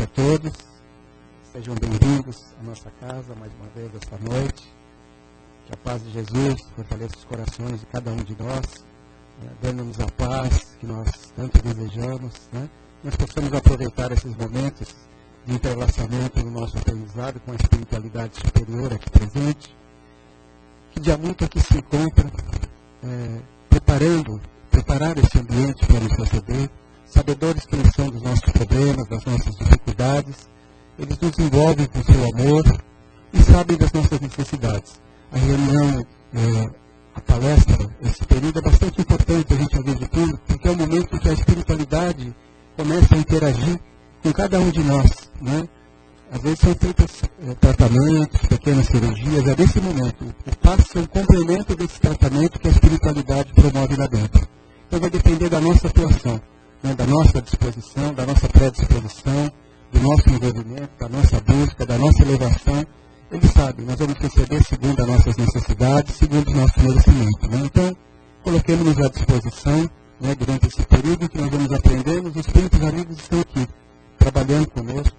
noite a todos. Sejam bem-vindos à nossa casa mais uma vez esta noite. Que a paz de Jesus fortaleça os corações de cada um de nós, dando-nos a paz que nós tanto desejamos, Nós possamos aproveitar esses momentos de entrelaçamento no nosso aprendizado com a espiritualidade superior aqui presente, que de há muito aqui se encontra, preparar esse ambiente para nos receber, sabedores que eles são dos nossos problemas, das nossas dificuldades, eles nos envolvem com seu amor e sabem das nossas necessidades. A reunião, a palestra, esse período é bastante importante a gente ouvir de tudo, porque é o momento que a espiritualidade começa a interagir com cada um de nós, Às vezes são feitos tratamentos, pequenas cirurgias, é desse momento. O passo é um complemento desse tratamento que a espiritualidade promove lá dentro. Então vai depender da nossa atuação, da nossa disposição, da nossa predisposição, do nosso envolvimento, da nossa busca, da nossa elevação. Eles sabem, nós vamos receber segundo as nossas necessidades, segundo o nosso merecimento. Então, coloquemos-nos à disposição, durante esse período que nós vamos aprendendo, os espíritos amigos estão aqui, trabalhando conosco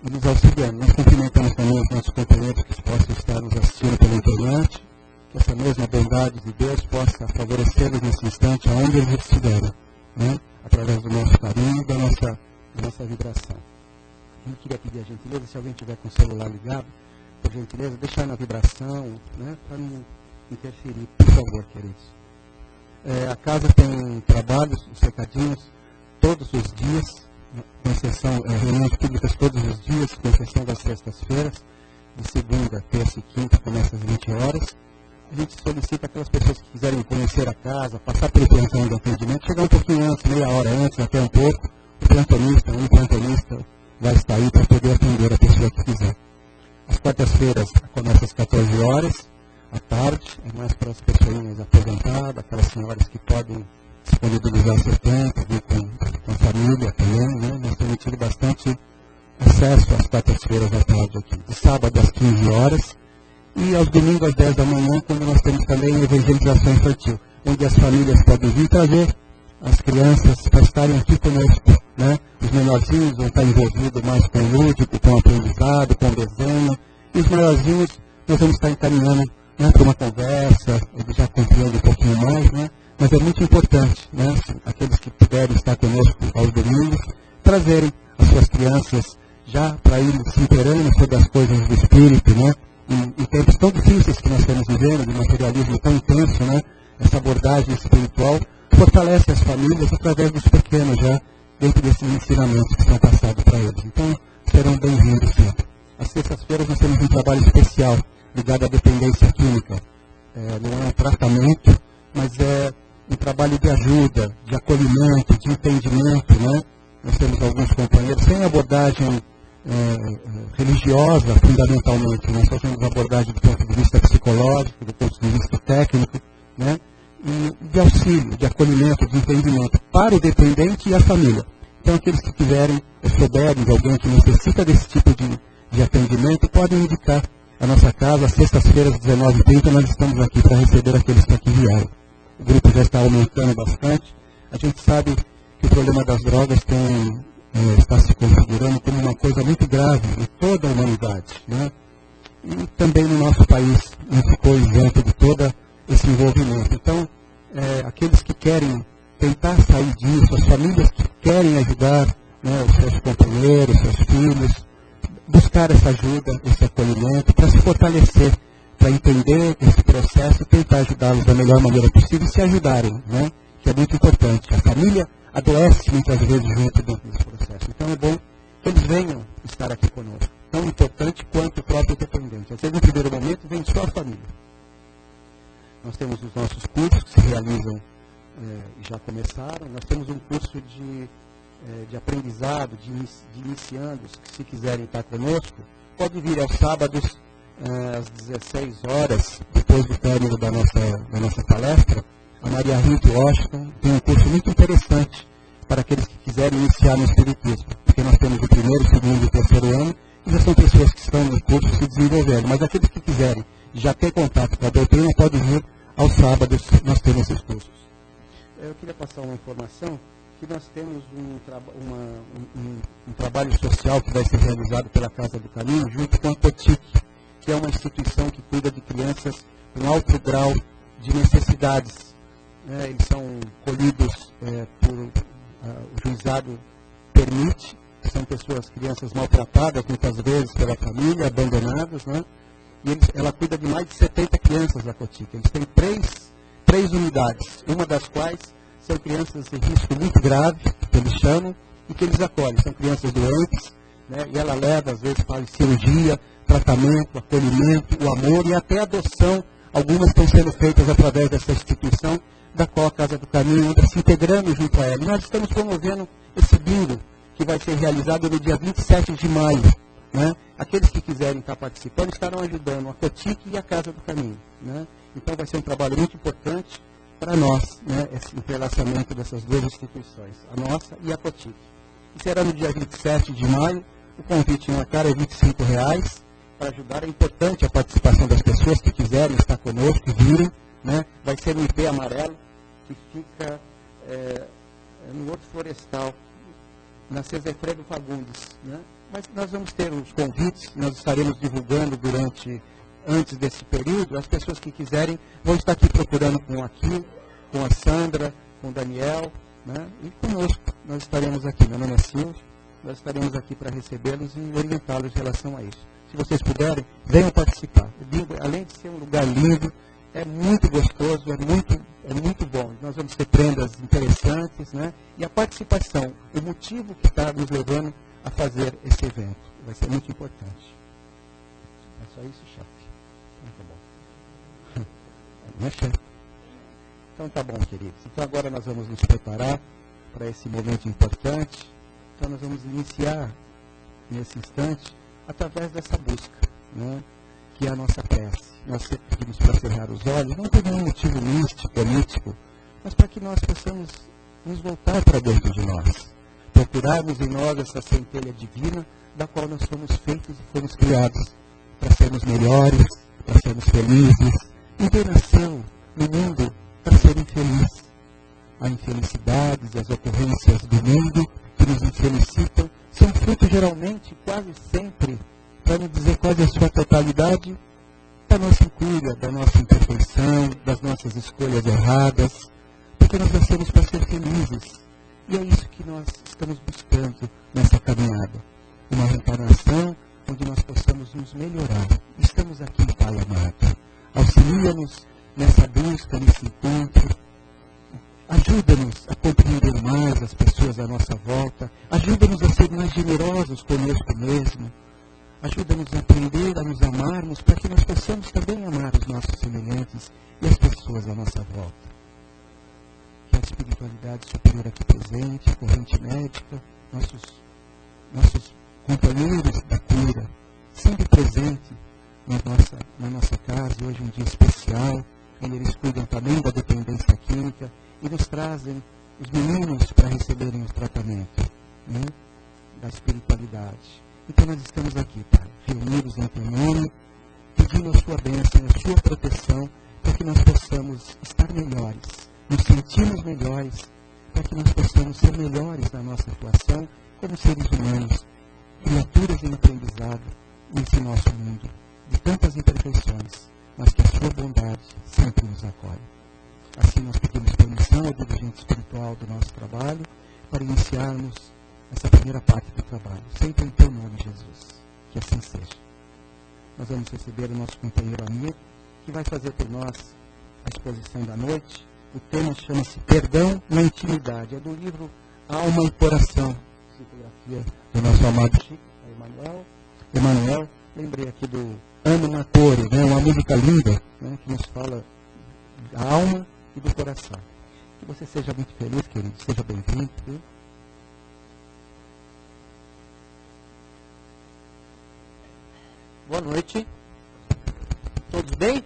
e nos auxiliando. Nós cumprimentamos também os nossos companheiros que possam estar nos assistindo pela internet, que essa mesma bondade de Deus possa favorecê-los nesse instante, aonde eles estiverem, através do nosso carinho e da nossa vibração. Eu queria pedir a gentileza, se alguém tiver com o celular ligado, por gentileza, deixar na vibração, para não interferir, por favor, queridos. A casa tem trabalhos, os recadinhos, todos os dias, com exceção, reuniões públicas todos os dias, com exceção das sextas-feiras, de segunda, terça e quinta, começa às 20 horas. A gente solicita aquelas pessoas que quiserem conhecer a casa, passar pelo plantão de atendimento, chegar um pouquinho antes, meia hora antes, até um pouco. O plantonista, um plantonista, vai estar aí para poder atender a pessoa que quiser. Às quartas-feiras começa às 14 horas, à tarde, é mais para as pessoas aposentadas, aquelas senhoras que podem disponibilizar seu tempo, vir com a família também, Nós temos tido bastante acesso às quartas-feiras à tarde aqui. De sábado às 15 horas e aos domingos às 10 da manhã, quando nós temos também evangelização infantil, onde as famílias podem vir trazer as crianças para estarem aqui conosco, Os menorzinhos vão estar envolvidos mais com o lúdico, com o aprendizado, com o desenho, e os maiorzinhos nós vamos estar encaminhando para uma conversa, eles já compreendem um pouquinho mais, Mas é muito importante, aqueles que puderem estar conosco aos domingos, trazerem as suas crianças já para ir se inteirando sobre as coisas do espírito, Em tempos tão difíceis que nós estamos vivendo, de materialismo tão intenso, Essa abordagem espiritual fortalece as famílias através dos pequenos já, dentro desses ensinamentos que são passados para eles. Então, serão bem-vindos sempre. Às sextas-feiras nós temos um trabalho especial ligado à dependência química. Não é um tratamento, mas é um trabalho de ajuda, de acolhimento, de entendimento, Nós temos alguns companheiros sem abordagem religiosa, fundamentalmente. Nós fazemos abordagem do ponto de vista psicológico, do ponto de vista técnico, e de auxílio, de acolhimento, de entendimento para o dependente e a família. Então, aqueles que quiserem ou souberem de alguém que necessita desse tipo de atendimento, podem indicar a nossa casa, às sextas-feiras, às 19h30, nós estamos aqui para receber aqueles que aqui vieram. O grupo já está aumentando bastante. A gente sabe que o problema das drogas está se configurando como uma coisa muito grave em toda a humanidade, E também no nosso país não ficou isento de todo esse envolvimento. Então, aqueles que querem tentar sair disso, as famílias que querem ajudar os seus companheiros, seus filhos, buscar essa ajuda, esse acolhimento, para se fortalecer, para entender esse processo e tentar ajudá-los da melhor maneira possível e se ajudarem, que é muito importante. A família adoece muitas vezes junto dentro desse processo. Então é bom que eles venham estar aqui conosco. Tão importante quanto o próprio dependente. Às vezes, no primeiro momento, vem só a família. Nós temos os nossos cursos que se realizam e já começaram. Nós temos um curso de aprendizado, de iniciandos, que se quiserem estar conosco, pode vir aos sábados, às 16 horas, depois do término da nossa palestra. A Maria Rita Washington tem um curso muito interessante para aqueles que quiserem iniciar no Espiritismo, porque nós temos o primeiro, segundo e terceiro ano, e já são pessoas que estão no curso se desenvolvendo, mas aqueles que quiserem já ter contato com a doutrina podem vir aos sábados, nós temos esses cursos. Eu queria passar uma informação que nós temos um trabalho social que vai ser realizado pela Casa do Caminho, junto com a COTIC, que é uma instituição que cuida de crianças com alto grau de necessidades. Eles são colhidos por o juizado permite, são crianças maltratadas, muitas vezes pela família, abandonadas, né? E ela cuida de mais de 70 crianças da COTIC. Eles têm três unidades, uma das quais são crianças em risco muito grave, que eles chamam, e que eles acolhem. São crianças doentes, né? E ela leva, às vezes, para cirurgia, tratamento, acolhimento, o amor e até adoção. Algumas estão sendo feitas através dessa instituição, da qual a Casa do Caminho anda se integrando junto a ela. E nós estamos promovendo esse bingo, que vai ser realizado no dia 27 de maio. Né? Aqueles que quiserem estar participando estarão ajudando a COTIC e a Casa do Caminho. Né? Então vai ser um trabalho muito importante para nós, né? Esse entrelaçamento dessas duas instituições, a nossa e a COTIC. E será no dia 27 de maio, o convite na cara é R$ 25 para ajudar. É importante a participação das pessoas que quiserem estar conosco e virem. Né? Vai ser no IP amarelo, que fica no Horto Florestal, na Cesefredo Fagundes. Né? Mas nós vamos ter os convites, nós estaremos divulgando antes desse período. As pessoas que quiserem vão estar aqui procurando com a Sandra, com o Daniel, né? E conosco. Nós estaremos aqui, meu nome é Silvio, nós estaremos aqui para recebê-los e orientá-los em relação a isso. Se vocês puderem, venham participar. O bingo, além de ser um lugar lindo, é muito gostoso, é muito bom. Nós vamos ter prendas interessantes, né? E a participação, o motivo que está nos levando a fazer esse evento, vai ser muito importante. É só isso, chefe? Então tá bom. Não é, chefe? Então tá bom, queridos. Então agora nós vamos nos preparar para esse momento importante. Então nós vamos iniciar nesse instante através dessa busca, né? Que é a nossa prece. Nós pedimos para cerrar os olhos, não por nenhum motivo místico, político, mas para que nós possamos nos voltar para dentro de nós. Procurarmos em nós essa centelha divina da qual nós fomos feitos e fomos criados. Para sermos melhores, para sermos felizes. Ninguém nasceu no mundo para ser infeliz. As infelicidades, as ocorrências do mundo que nos infelicitam são fruto geralmente, quase sempre, para não dizer quase a sua totalidade, da nossa incuria, da nossa imperfeição, das nossas escolhas erradas, porque nós nascemos para ser felizes. E é isso que nós estamos buscando nessa caminhada. Uma reencarnação onde nós possamos nos melhorar. Estamos aqui, Pai amado. Auxilia-nos nessa busca, nesse encontro. Ajuda-nos a compreender mais as pessoas à nossa volta. Ajuda-nos a ser mais generosos conosco mesmo. Ajuda-nos a aprender a nos amarmos para que nós possamos também amar os nossos semelhantes e as pessoas à nossa volta. Que a espiritualidade superior aqui presente, a corrente médica, nossos companheiros da cura, sempre presente na nossa casa, hoje um dia especial, onde eles cuidam também da dependência química e nos trazem os meninos para receberem o tratamento, né, da espiritualidade. Então nós estamos aqui, Pai, reunidos em teu nome, pedindo a sua bênção, a sua proteção, para que nós possamos estar melhores, nos sentirmos melhores, para que nós possamos ser melhores na nossa atuação como seres humanos, criaturas em aprendizado nesse nosso mundo, de tantas imperfeições, mas que a sua bondade sempre nos acolhe. Assim nós pedimos permissão ao dirigente espiritual do nosso trabalho para iniciarmos essa primeira parte do trabalho, sempre em teu nome, Jesus. Que assim seja. Nós vamos receber o nosso companheiro amigo, que vai fazer por nós a exposição da noite. O tema chama-se Perdão na Intimidade. É do livro Alma e Coração, psicografia do nosso amado Chico, Emanuel. Lembrei aqui do Ano Natore, né? Uma música linda, né? Que nos fala da alma e do coração. Que você seja muito feliz, querido. Seja bem-vindo. Viu? Boa noite. Todos bem?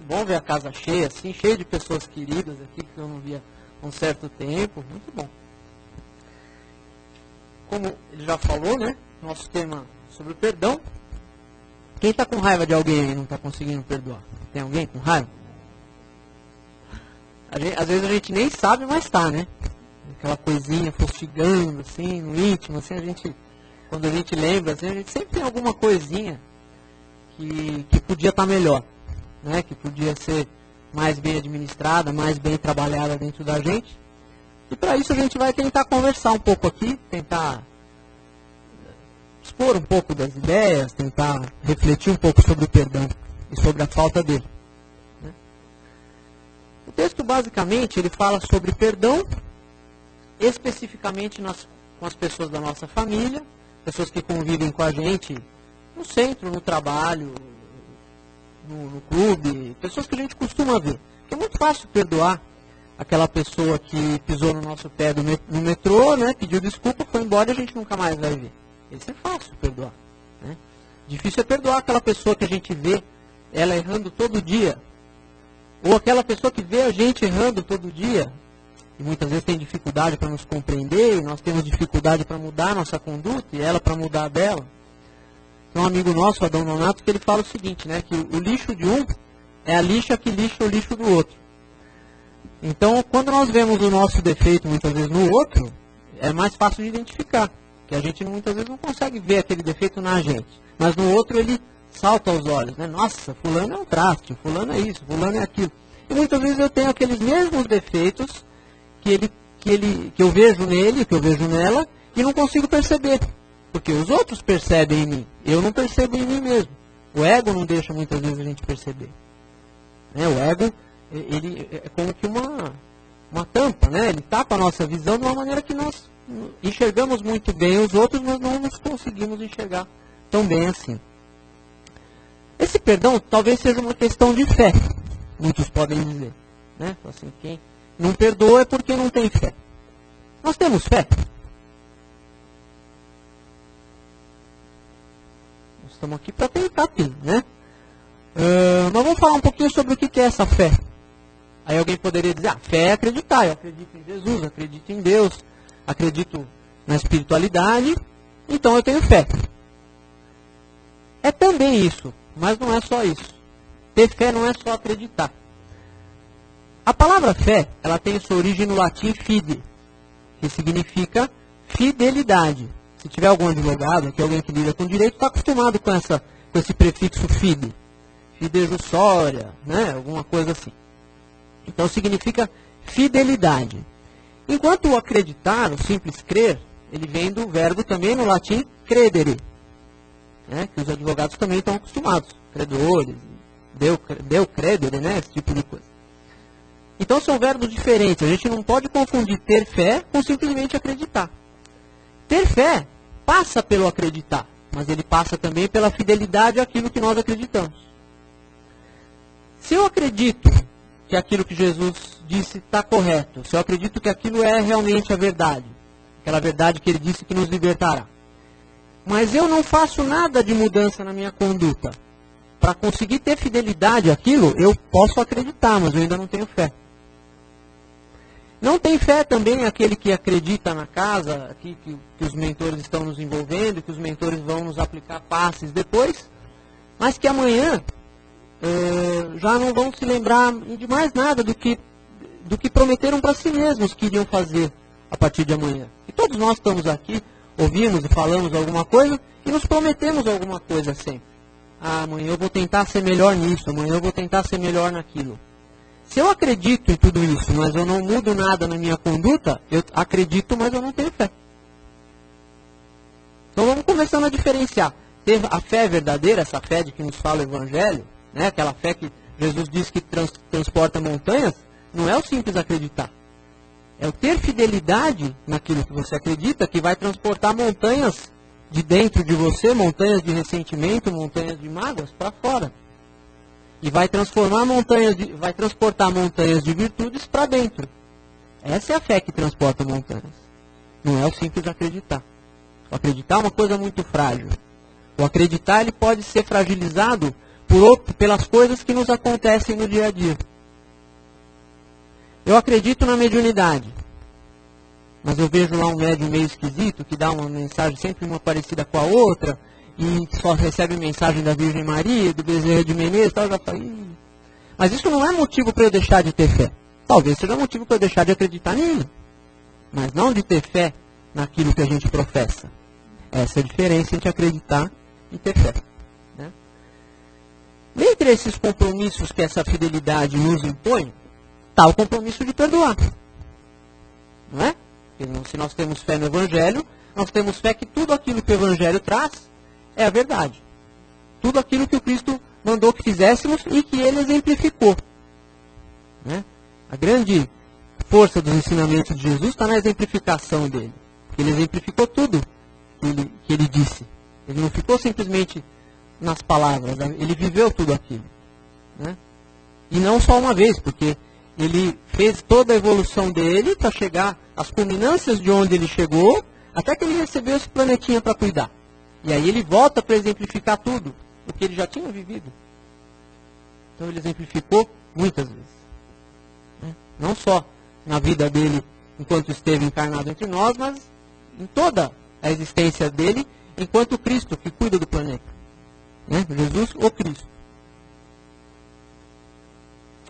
Bom ver a casa cheia, assim, cheia de pessoas queridas aqui, que eu não via há um certo tempo. Muito bom. Como ele já falou, né? Nosso tema sobre o perdão. Quem está com raiva de alguém e não está conseguindo perdoar? Tem alguém com raiva? Às vezes a gente nem sabe, mas está, né? aquela coisinha fustigando, assim, no íntimo, assim, quando a gente lembra, assim, a gente sempre tem alguma coisinha que podia estar melhor, né? Que podia ser mais bem administrada, mais bem trabalhada dentro da gente. E para isso a gente vai tentar conversar um pouco aqui, tentar expor um pouco das ideias, tentar refletir um pouco sobre o perdão e sobre a falta dele. Né? O texto basicamente ele fala sobre perdão, especificamente com as pessoas da nossa família, pessoas que convivem com a gente no centro, no trabalho, no clube, pessoas que a gente costuma ver. Porque é muito fácil perdoar aquela pessoa que pisou no nosso pé no metrô, né, pediu desculpa, foi embora e a gente nunca mais vai ver. Isso é fácil perdoar. Né? Difícil é perdoar aquela pessoa que a gente vê ela errando todo dia. Ou aquela pessoa que vê a gente errando todo dia e muitas vezes tem dificuldade para nos compreender, e nós temos dificuldade para mudar a nossa conduta e ela para mudar a dela. Tem um amigo nosso, Adão Nonato, que ele fala o seguinte, né, que o lixo de um é a lixa que lixa o lixo do outro. Então, quando nós vemos o nosso defeito muitas vezes no outro, é mais fácil de identificar, que a gente muitas vezes não consegue ver aquele defeito na gente, mas no outro ele salta aos olhos, né? Nossa, fulano é um traste, fulano é isso, fulano é aquilo. E muitas vezes eu tenho aqueles mesmos defeitos que eu vejo nele, que eu vejo nela, e não consigo perceber. Porque os outros percebem em mim, eu não percebo em mim mesmo. O ego não deixa muitas vezes a gente perceber. Né? O ego, ele é como que uma tampa, né? Ele tapa a nossa visão de uma maneira que nós enxergamos muito bem os outros, mas não nos conseguimos enxergar tão bem assim. Esse perdão talvez seja uma questão de fé, muitos podem dizer. Né? Assim, quem não perdoa é porque não tem fé. Nós temos fé? Nós estamos aqui para tentar ter, né? Mas vamos falar um pouquinho sobre o que é essa fé. Aí alguém poderia dizer, fé é acreditar. Eu acredito em Jesus, acredito em Deus, acredito na espiritualidade, então eu tenho fé. É também isso, mas não é só isso. Ter fé não é só acreditar. A palavra fé, ela tem sua origem no latim fide, que significa fidelidade. Se tiver algum advogado, aqui alguém que lida com direito, está acostumado com esse prefixo fide. Fidejussória, né? Alguma coisa assim. Então significa fidelidade. Enquanto o acreditar, o simples crer, ele vem do verbo também no latim credere, né? Que os advogados também estão acostumados. Credores, deu credere, né? Esse tipo de coisa. Então são verbos diferentes. A gente não pode confundir ter fé com simplesmente acreditar. Ter fé passa pelo acreditar, mas ele passa também pela fidelidade àquilo que nós acreditamos. Se eu acredito que aquilo que Jesus disse está correto, se eu acredito que aquilo é realmente a verdade, aquela verdade que ele disse que nos libertará, mas eu não faço nada de mudança na minha conduta, para conseguir ter fidelidade àquilo, eu posso acreditar, mas eu ainda não tenho fé. Não tem fé também aquele que acredita na casa, aqui que os mentores estão nos envolvendo, que os mentores vão nos aplicar passes depois, mas que amanhã já não vão se lembrar de mais nada do que prometeram para si mesmos que iriam fazer a partir de amanhã. E todos nós estamos aqui, ouvimos e falamos alguma coisa e nos prometemos alguma coisa sempre. Amanhã eu vou tentar ser melhor nisso, amanhã eu vou tentar ser melhor naquilo. Se eu acredito em tudo isso, mas eu não mudo nada na minha conduta, eu acredito, mas eu não tenho fé. Então vamos começando a diferenciar. Ter a fé verdadeira, essa fé de que nos fala o Evangelho, né, aquela fé que Jesus diz que transporta montanhas, não é o simples acreditar. É o ter fidelidade naquilo que você acredita que vai transportar montanhas de dentro de você, montanhas de ressentimento, montanhas de mágoas para fora. E vai transportar montanhas de virtudes para dentro. Essa é a fé que transporta montanhas. Não é o simples acreditar. O acreditar é uma coisa muito frágil. O acreditar ele pode ser fragilizado pelas coisas que nos acontecem no dia a dia. Eu acredito na mediunidade. Mas eu vejo lá um médium meio esquisito, que dá uma mensagem sempre uma parecida com a outra, e só recebe mensagem da Virgem Maria, do Bezerra de Menezes, tal, eu já falei. Mas isso não é motivo para eu deixar de ter fé. Talvez seja motivo para eu deixar de acreditar nele. mas não de ter fé naquilo que a gente professa. Essa é a diferença entre acreditar e ter fé. Né? Dentre esses compromissos que essa fidelidade nos impõe, está o compromisso de perdoar. Não é? Porque se nós temos fé no Evangelho, nós temos fé que tudo aquilo que o Evangelho traz é a verdade. Tudo aquilo que o Cristo mandou que fizéssemos e que Ele exemplificou. Né? A grande força dos ensinamentos de Jesus está na exemplificação dele. Ele exemplificou tudo que ele disse. Ele não ficou simplesmente nas palavras, ele viveu tudo aquilo. Né? E não só uma vez, porque ele fez toda a evolução dele para chegar às culminâncias de onde ele chegou, até que ele recebeu esse planetinha para cuidar. E aí ele volta para exemplificar tudo, o que ele já tinha vivido. Então ele exemplificou muitas vezes. Né? Não só na vida dele enquanto esteve encarnado entre nós, mas em toda a existência dele enquanto Cristo que cuida do planeta. Né? Jesus ou Cristo.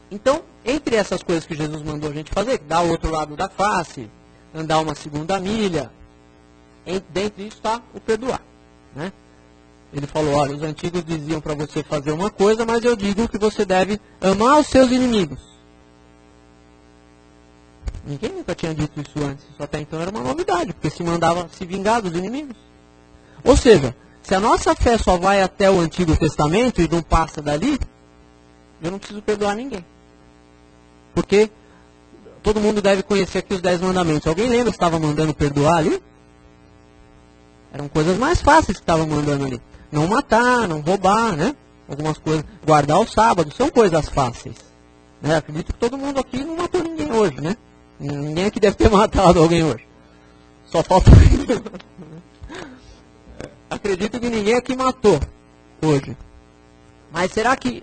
Então, entre essas coisas que Jesus mandou a gente fazer, dar o outro lado da face, andar uma segunda milha, dentre isso está o perdoar. Né? Ele falou, olha, os antigos diziam para você fazer uma coisa, mas eu digo que você deve amar os seus inimigos. Ninguém nunca tinha dito isso antes, isso até então era uma novidade, porque se mandava se vingar dos inimigos. Ou seja, se a nossa fé só vai até o Antigo Testamento e não passa dali, eu não preciso perdoar ninguém. Porque todo mundo deve conhecer aqui os 10 mandamentos. Alguém lembra que estava mandando perdoar ali? Eram coisas mais fáceis que estavam mandando ali. Não matar, não roubar, né? Algumas coisas. Guardar o sábado, são coisas fáceis. Né? Acredito que todo mundo aqui não matou ninguém hoje, né? Ninguém aqui deve ter matado alguém hoje. Só falta... Acredito que ninguém aqui matou hoje. Mas será que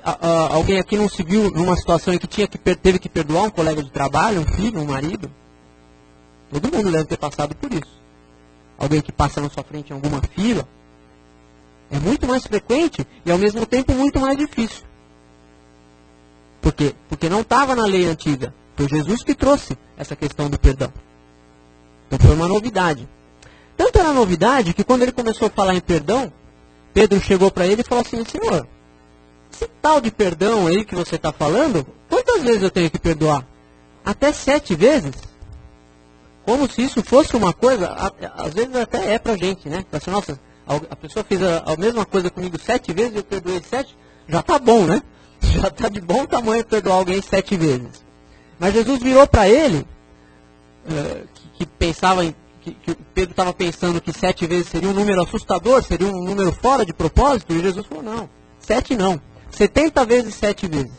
alguém aqui não se viu numa situação em que teve que perdoar um colega de trabalho, um filho, um marido? Todo mundo deve ter passado por isso. Alguém que passa na sua frente em alguma fila. É muito mais frequente e ao mesmo tempo muito mais difícil. Por quê? Porque não estava na lei antiga. Foi Jesus que trouxe essa questão do perdão. Então foi uma novidade. Tanto era novidade que quando ele começou a falar em perdão, Pedro chegou para ele e falou assim, Senhor, esse tal de perdão aí que você está falando, quantas vezes eu tenho que perdoar? Até 7 vezes? Como se isso fosse uma coisa, às vezes até é pra gente, né? Assim, nossa, a pessoa fez a mesma coisa comigo 7 vezes e eu perdoei 7, já tá bom, né? Já tá de bom tamanho perdoar alguém 7 vezes. Mas Jesus virou para ele, que pensava que Pedro estava pensando que 7 vezes seria um número assustador, seria um número fora de propósito, e Jesus falou, não, 7 não, 70 vezes 7 vezes.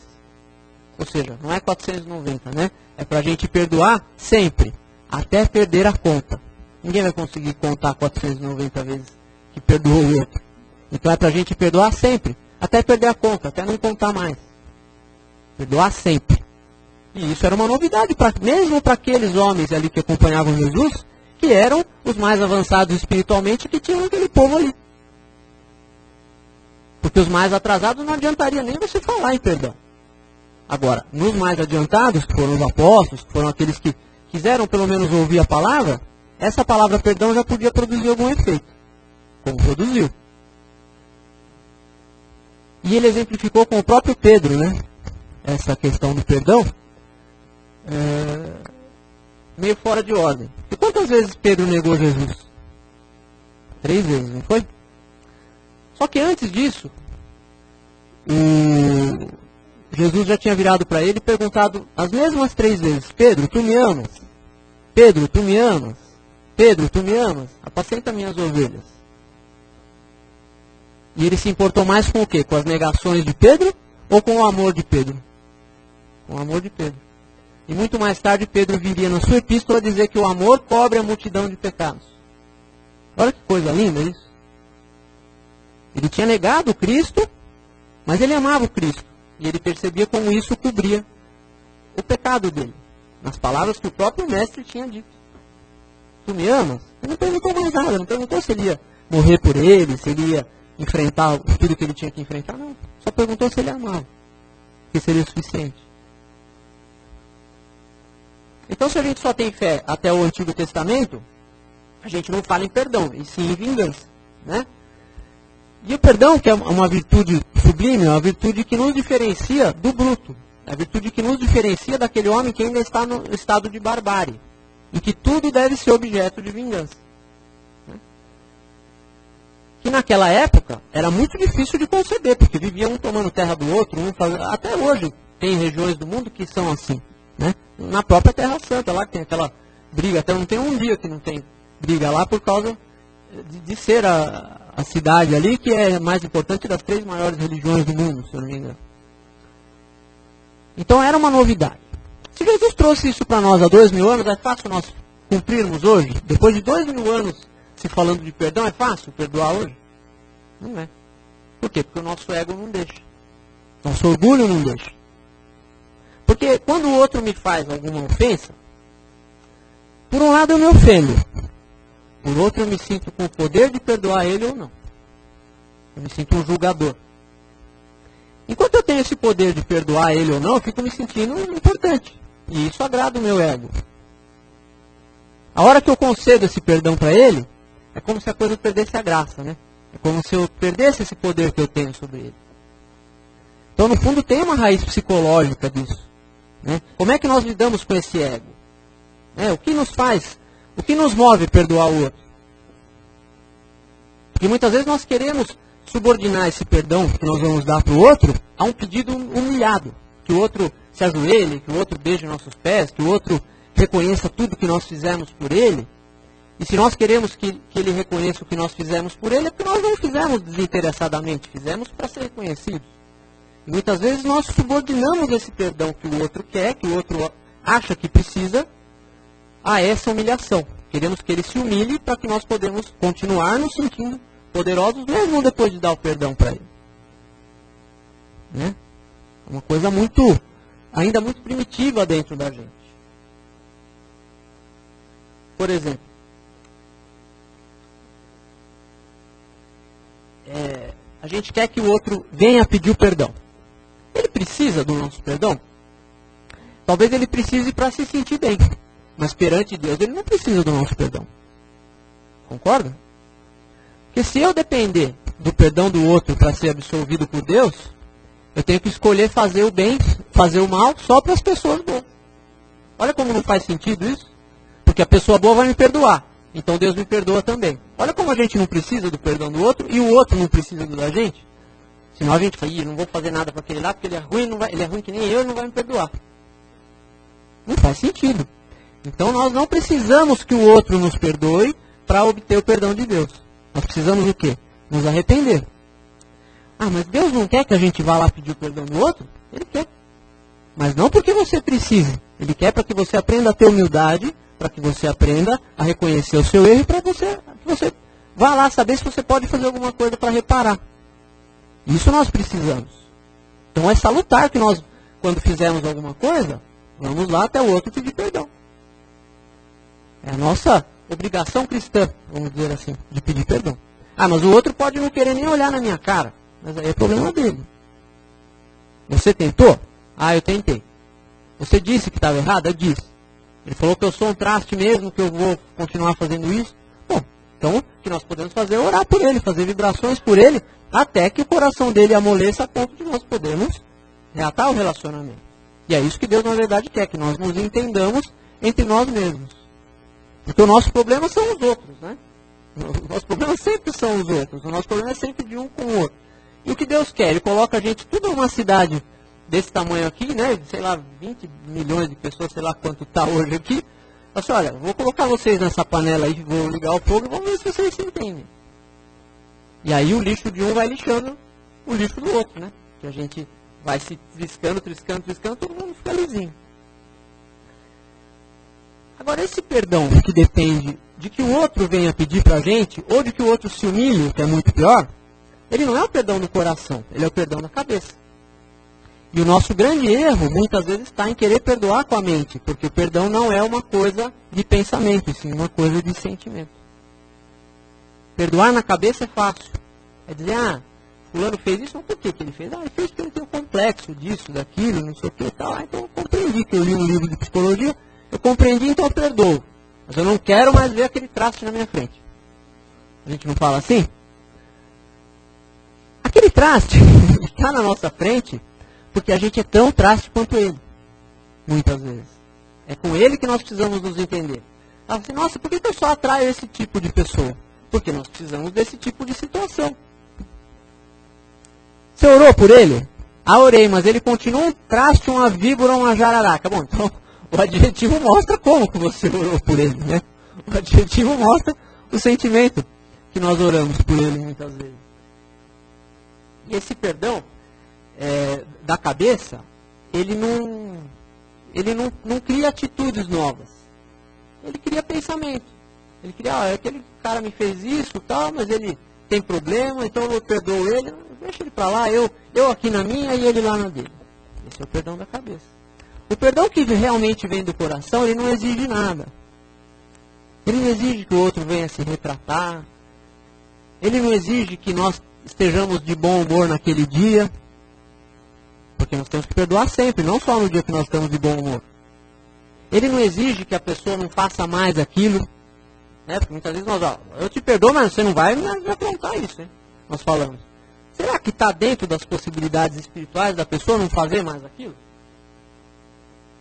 Ou seja, não é 490, né? É para a gente perdoar sempre, até perder a conta. Ninguém vai conseguir contar 490 vezes que perdoou o outro. Então é para a gente perdoar sempre, até perder a conta, até não contar mais. Perdoar sempre. E isso era uma novidade, mesmo para aqueles homens ali que acompanhavam Jesus, que eram os mais avançados espiritualmente, que tinham aquele povo ali. Porque os mais atrasados não adiantaria nem você falar em perdão. Agora, nos mais adiantados, que foram os apóstolos, que foram aqueles que quiseram pelo menos ouvir a palavra, essa palavra perdão já podia produzir algum efeito. Como produziu. E ele exemplificou com o próprio Pedro, né? Essa questão do perdão. Meio fora de ordem. E quantas vezes Pedro negou Jesus? 3 vezes, não foi? Só que antes disso, Jesus já tinha virado para ele e perguntado as mesmas 3 vezes, Pedro, tu me amas? Pedro, tu me amas? Pedro, tu me amas? Apacenta minhas ovelhas. E ele se importou mais com o quê? Com as negações de Pedro ou com o amor de Pedro? Com o amor de Pedro. E muito mais tarde Pedro viria na sua epístola dizer que o amor cobre a multidão de pecados. Olha que coisa linda isso. Ele tinha negado o Cristo, mas ele amava o Cristo. E ele percebia como isso cobria o pecado dele. Nas palavras que o próprio mestre tinha dito. Tu me amas? Ele não perguntou mais nada, não perguntou se ele ia morrer por ele, se ele ia enfrentar tudo que ele tinha que enfrentar, não. Só perguntou se ele amava. Que seria o suficiente. Então, se a gente só tem fé até o Antigo Testamento, a gente não fala em perdão, e sim em vingança, né? E o perdão, que é uma virtude sublime, é uma virtude que nos diferencia do bruto. É a virtude que nos diferencia daquele homem que ainda está no estado de barbárie. E que tudo deve ser objeto de vingança. Né? Que naquela época era muito difícil de conceber, porque viviam um tomando terra do outro, até hoje tem regiões do mundo que são assim. Né? Na própria Terra Santa, lá que tem aquela briga, até não tem um dia que não tem briga lá por causa de ser a cidade ali que é mais importante das 3 maiores religiões do mundo, se eu não me engano. Então era uma novidade. Se Jesus trouxe isso para nós há 2000 anos, é fácil nós cumprirmos hoje? Depois de 2000 anos se falando de perdão, é fácil perdoar hoje? Não é. Por quê? Porque o nosso ego não deixa. Nosso orgulho não deixa. Porque quando o outro me faz alguma ofensa, por um lado eu me ofendo. Por outro eu me sinto com o poder de perdoar ele ou não. Eu me sinto um julgador. Enquanto eu tenho esse poder de perdoar ele ou não, eu fico me sentindo importante. E isso agrada o meu ego. A hora que eu concedo esse perdão para ele, é como se a coisa perdesse a graça, né? É como se eu perdesse esse poder que eu tenho sobre ele. Então, no fundo, tem uma raiz psicológica disso. Né? Como é que nós lidamos com esse ego? O que nos faz, o que nos move perdoar o outro? Porque muitas vezes nós queremos subordinar esse perdão que nós vamos dar para o outro a um pedido humilhado. Que o outro se ajoelhe, que o outro beije nossos pés, que o outro reconheça tudo que nós fizemos por ele. E se nós queremos que ele reconheça o que nós fizemos por ele, é porque nós não fizemos desinteressadamente, fizemos para ser reconhecidos. E muitas vezes nós subordinamos esse perdão que o outro quer, que o outro acha que precisa, a essa humilhação. Queremos que ele se humilhe para que nós podemos continuar nos sentindo poderosos, mesmo depois de dar o perdão para ele. Né? Uma coisa ainda muito primitiva dentro da gente. Por exemplo, a gente quer que o outro venha pedir o perdão. Ele precisa do nosso perdão? Talvez ele precise para se sentir bem. Mas perante Deus ele não precisa do nosso perdão. Concorda? Porque se eu depender do perdão do outro para ser absolvido por Deus, eu tenho que escolher fazer o bem, fazer o mal só para as pessoas boas. Olha como não faz sentido isso. Porque a pessoa boa vai me perdoar. Então Deus me perdoa também. Olha como a gente não precisa do perdão do outro e o outro não precisa do da gente. Senão a gente fala, não vou fazer nada para aquele lá porque ele é ruim, ele é ruim que nem eu e não vai me perdoar. Não faz sentido. Então nós não precisamos que o outro nos perdoe para obter o perdão de Deus. Nós precisamos o quê? Nos arrepender. Mas Deus não quer que a gente vá lá pedir o perdão do outro? Ele quer. Mas não porque você precise. Ele quer para que você aprenda a ter humildade, para que você aprenda a reconhecer o seu erro e para que você vá lá saber se você pode fazer alguma coisa para reparar. Isso nós precisamos. Então é salutar que nós, quando fizermos alguma coisa, vamos lá até o outro pedir perdão. É a nossa obrigação cristã, vamos dizer assim, de pedir perdão. Mas o outro pode não querer nem olhar na minha cara. Mas aí é problema dele. Você tentou? Eu tentei. Você disse que estava errado? Eu disse. Ele falou que eu sou um traste mesmo, que eu vou continuar fazendo isso. Bom, então o que nós podemos fazer é orar por ele, fazer vibrações por ele, até que o coração dele amoleça a ponto de nós podermos reatar o relacionamento. E é isso que Deus na verdade quer, que nós nos entendamos entre nós mesmos. Porque o nosso problema são os outros, né? O nosso problema sempre são os outros. O nosso problema é sempre de um com o outro. E o que Deus quer? Ele coloca a gente tudo numa cidade desse tamanho aqui, né? Sei lá, 20 milhões de pessoas, sei lá quanto está hoje aqui. Assim, olha, vou colocar vocês nessa panela aí, vou ligar o fogo e vamos ver se vocês se entendem. E aí o lixo de um vai lixando o lixo do outro, né? Que a gente vai se triscando, todo mundo fica lisinho. Agora, esse perdão que depende de que o outro venha pedir pra gente, ou de que o outro se humilhe, que é muito pior, ele não é o perdão do coração, ele é o perdão da cabeça. E o nosso grande erro, muitas vezes, está em querer perdoar com a mente, porque o perdão não é uma coisa de pensamento, sim uma coisa de sentimento. Perdoar na cabeça é fácil. É dizer, fulano fez isso, mas por que ele fez? Ele fez porque ele tem um complexo disso, daquilo, não sei o que e tal. Então eu compreendi que eu li um livro de psicologia, Eu compreendi, então eu perdoo. Mas eu não quero mais ver aquele traste na minha frente. A gente não fala assim? Aquele traste está na nossa frente porque a gente é tão traste quanto ele. Muitas vezes. É com ele que nós precisamos nos entender. Fala assim, nossa, por que eu só atraio esse tipo de pessoa? Porque nós precisamos desse tipo de situação. Você orou por ele? Ah, orei, mas ele continua um traste, uma víbora, uma jararaca. Bom, então o adjetivo mostra como que você orou por ele, né? O adjetivo mostra o sentimento que nós oramos por ele muitas vezes. E esse perdão da cabeça, ele não cria atitudes novas. Ele cria pensamento. Ele cria, aquele cara me fez isso, tal, mas ele tem problema, então eu perdoo ele, deixa ele para lá, eu aqui na minha e ele lá na dele. Esse é o perdão da cabeça. O perdão que realmente vem do coração, ele não exige nada. Ele não exige que o outro venha se retratar. Ele não exige que nós estejamos de bom humor naquele dia. Porque nós temos que perdoar sempre, não só no dia que nós estamos de bom humor. Ele não exige que a pessoa não faça mais aquilo. Né? Porque muitas vezes nós, eu te perdoo, mas você não vai me afrontar isso. Hein? Nós falamos. Será que está dentro das possibilidades espirituais da pessoa não fazer mais aquilo?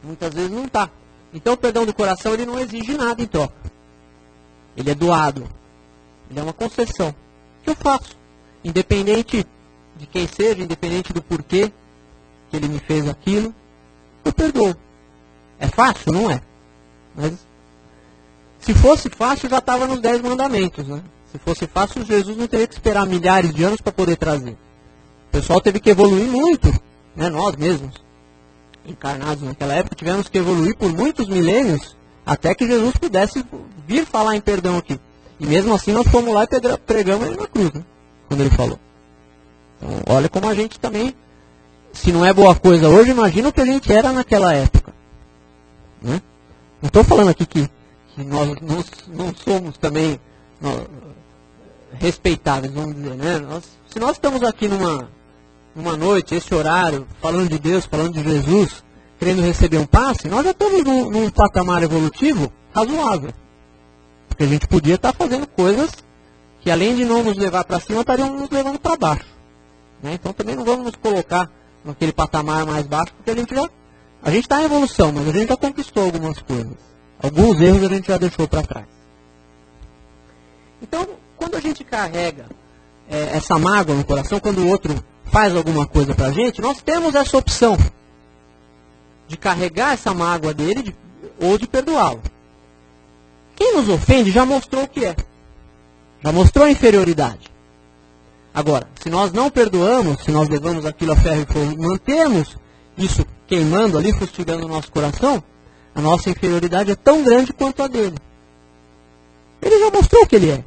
Muitas vezes não está. Então o perdão do coração ele não exige nada em troca. Ele é doado. Ele é uma concessão. Que eu faço. Independente de quem seja, independente do porquê que ele me fez aquilo, eu perdoo. É fácil? Não é. Mas se fosse fácil, já estava nos 10 mandamentos. Né? Se fosse fácil, Jesus não teria que esperar milhares de anos para poder trazer. O pessoal teve que evoluir muito. Né? Nós mesmos, encarnados naquela época, tivemos que evoluir por muitos milênios até que Jesus pudesse vir falar em perdão aqui. E mesmo assim nós fomos lá e pregamos ele na cruz, né? Quando ele falou. Então, olha como a gente também, se não é boa coisa hoje, imagina o que a gente era naquela época. Né? Não estou falando aqui que nós não somos também respeitáveis, vamos dizer. Né? Se nós estamos aqui numa noite, esse horário, falando de Deus, falando de Jesus, querendo receber um passe, nós já estamos num patamar evolutivo razoável. Porque a gente podia estar fazendo coisas que, além de não nos levar para cima, estariam nos levando para baixo. Né? Então também não vamos nos colocar naquele patamar mais baixo, porque a gente está em evolução, mas a gente já conquistou algumas coisas. Alguns erros a gente já deixou para trás. Então, quando a gente carrega essa mágoa no coração, quando o outro faz alguma coisa para a gente, nós temos essa opção de carregar essa mágoa dele ou de perdoá-lo. Quem nos ofende já mostrou o que é. Já mostrou a inferioridade. Agora, se nós não perdoamos, se nós levamos aquilo a ferro e fogo, mantemos isso queimando ali, fustigando o nosso coração, a nossa inferioridade é tão grande quanto a dele. Ele já mostrou o que ele é.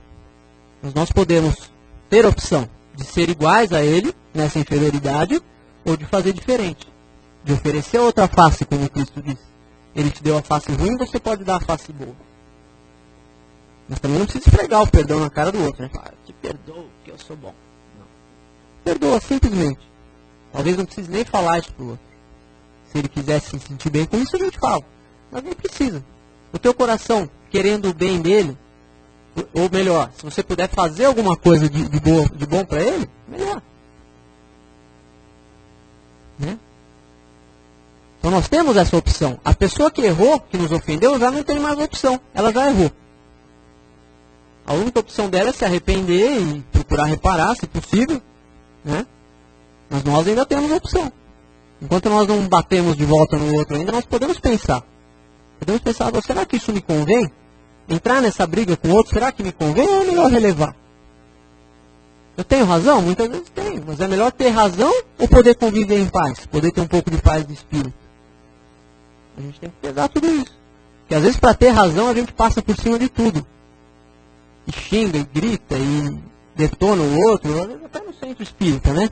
Mas nós podemos ter a opção de ser iguais a ele, nessa inferioridade, ou de fazer diferente. De oferecer outra face, como Cristo disse. Ele te deu a face ruim, você pode dar a face boa. Mas também não precisa esfregar o perdão na cara do outro. Né? Fala, te perdoo, que eu sou bom. Não. Perdoa, simplesmente. Talvez não precise nem falar isso para o outro. Se ele quisesse se sentir bem com isso, a gente fala. Mas nem precisa. O teu coração, querendo o bem dele, ou melhor, se você puder fazer alguma coisa de bom para ele, melhor. Né? Então nós temos essa opção. A pessoa que errou, que nos ofendeu, já não tem mais opção. Ela já errou. A única opção dela é se arrepender e procurar reparar, se possível. Né? Mas nós ainda temos a opção. Enquanto nós não batemos de volta no outro ainda, nós podemos pensar. Podemos pensar, será que isso me convém? Entrar nessa briga com o outro, será que me convém ou é melhor relevar? Eu tenho razão? Muitas vezes tenho. Mas é melhor ter razão ou poder conviver em paz? Poder ter um pouco de paz de espírito? A gente tem que pesar tudo isso. Porque às vezes para ter razão a gente passa por cima de tudo. E xinga, e grita, e detona o outro. Às vezes até no centro espírita, né?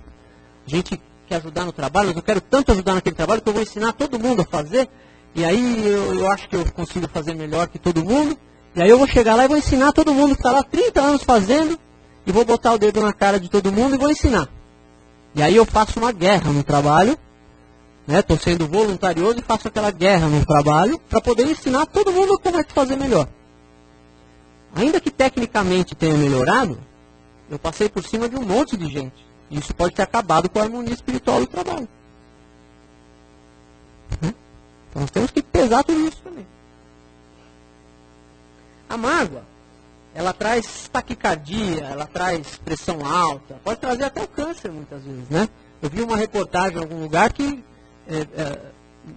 A gente quer ajudar no trabalho, mas eu quero tanto ajudar naquele trabalho que eu vou ensinar todo mundo a fazer. E aí eu acho que eu consigo fazer melhor que todo mundo. E aí eu vou chegar lá e vou ensinar todo mundo que está lá 30 anos fazendo. E vou botar o dedo na cara de todo mundo e vou ensinar. E aí eu faço uma guerra no trabalho. Estou sendo voluntarioso e faço aquela guerra no trabalho para poder ensinar todo mundo como é que fazer melhor. Ainda que tecnicamente tenha melhorado, eu passei por cima de um monte de gente. E isso pode ter acabado com a harmonia espiritual do trabalho. Então nós temos que pesar tudo isso também. A mágoa, ela traz taquicardia, ela traz pressão alta, pode trazer até o câncer muitas vezes, né? Eu vi uma reportagem em algum lugar que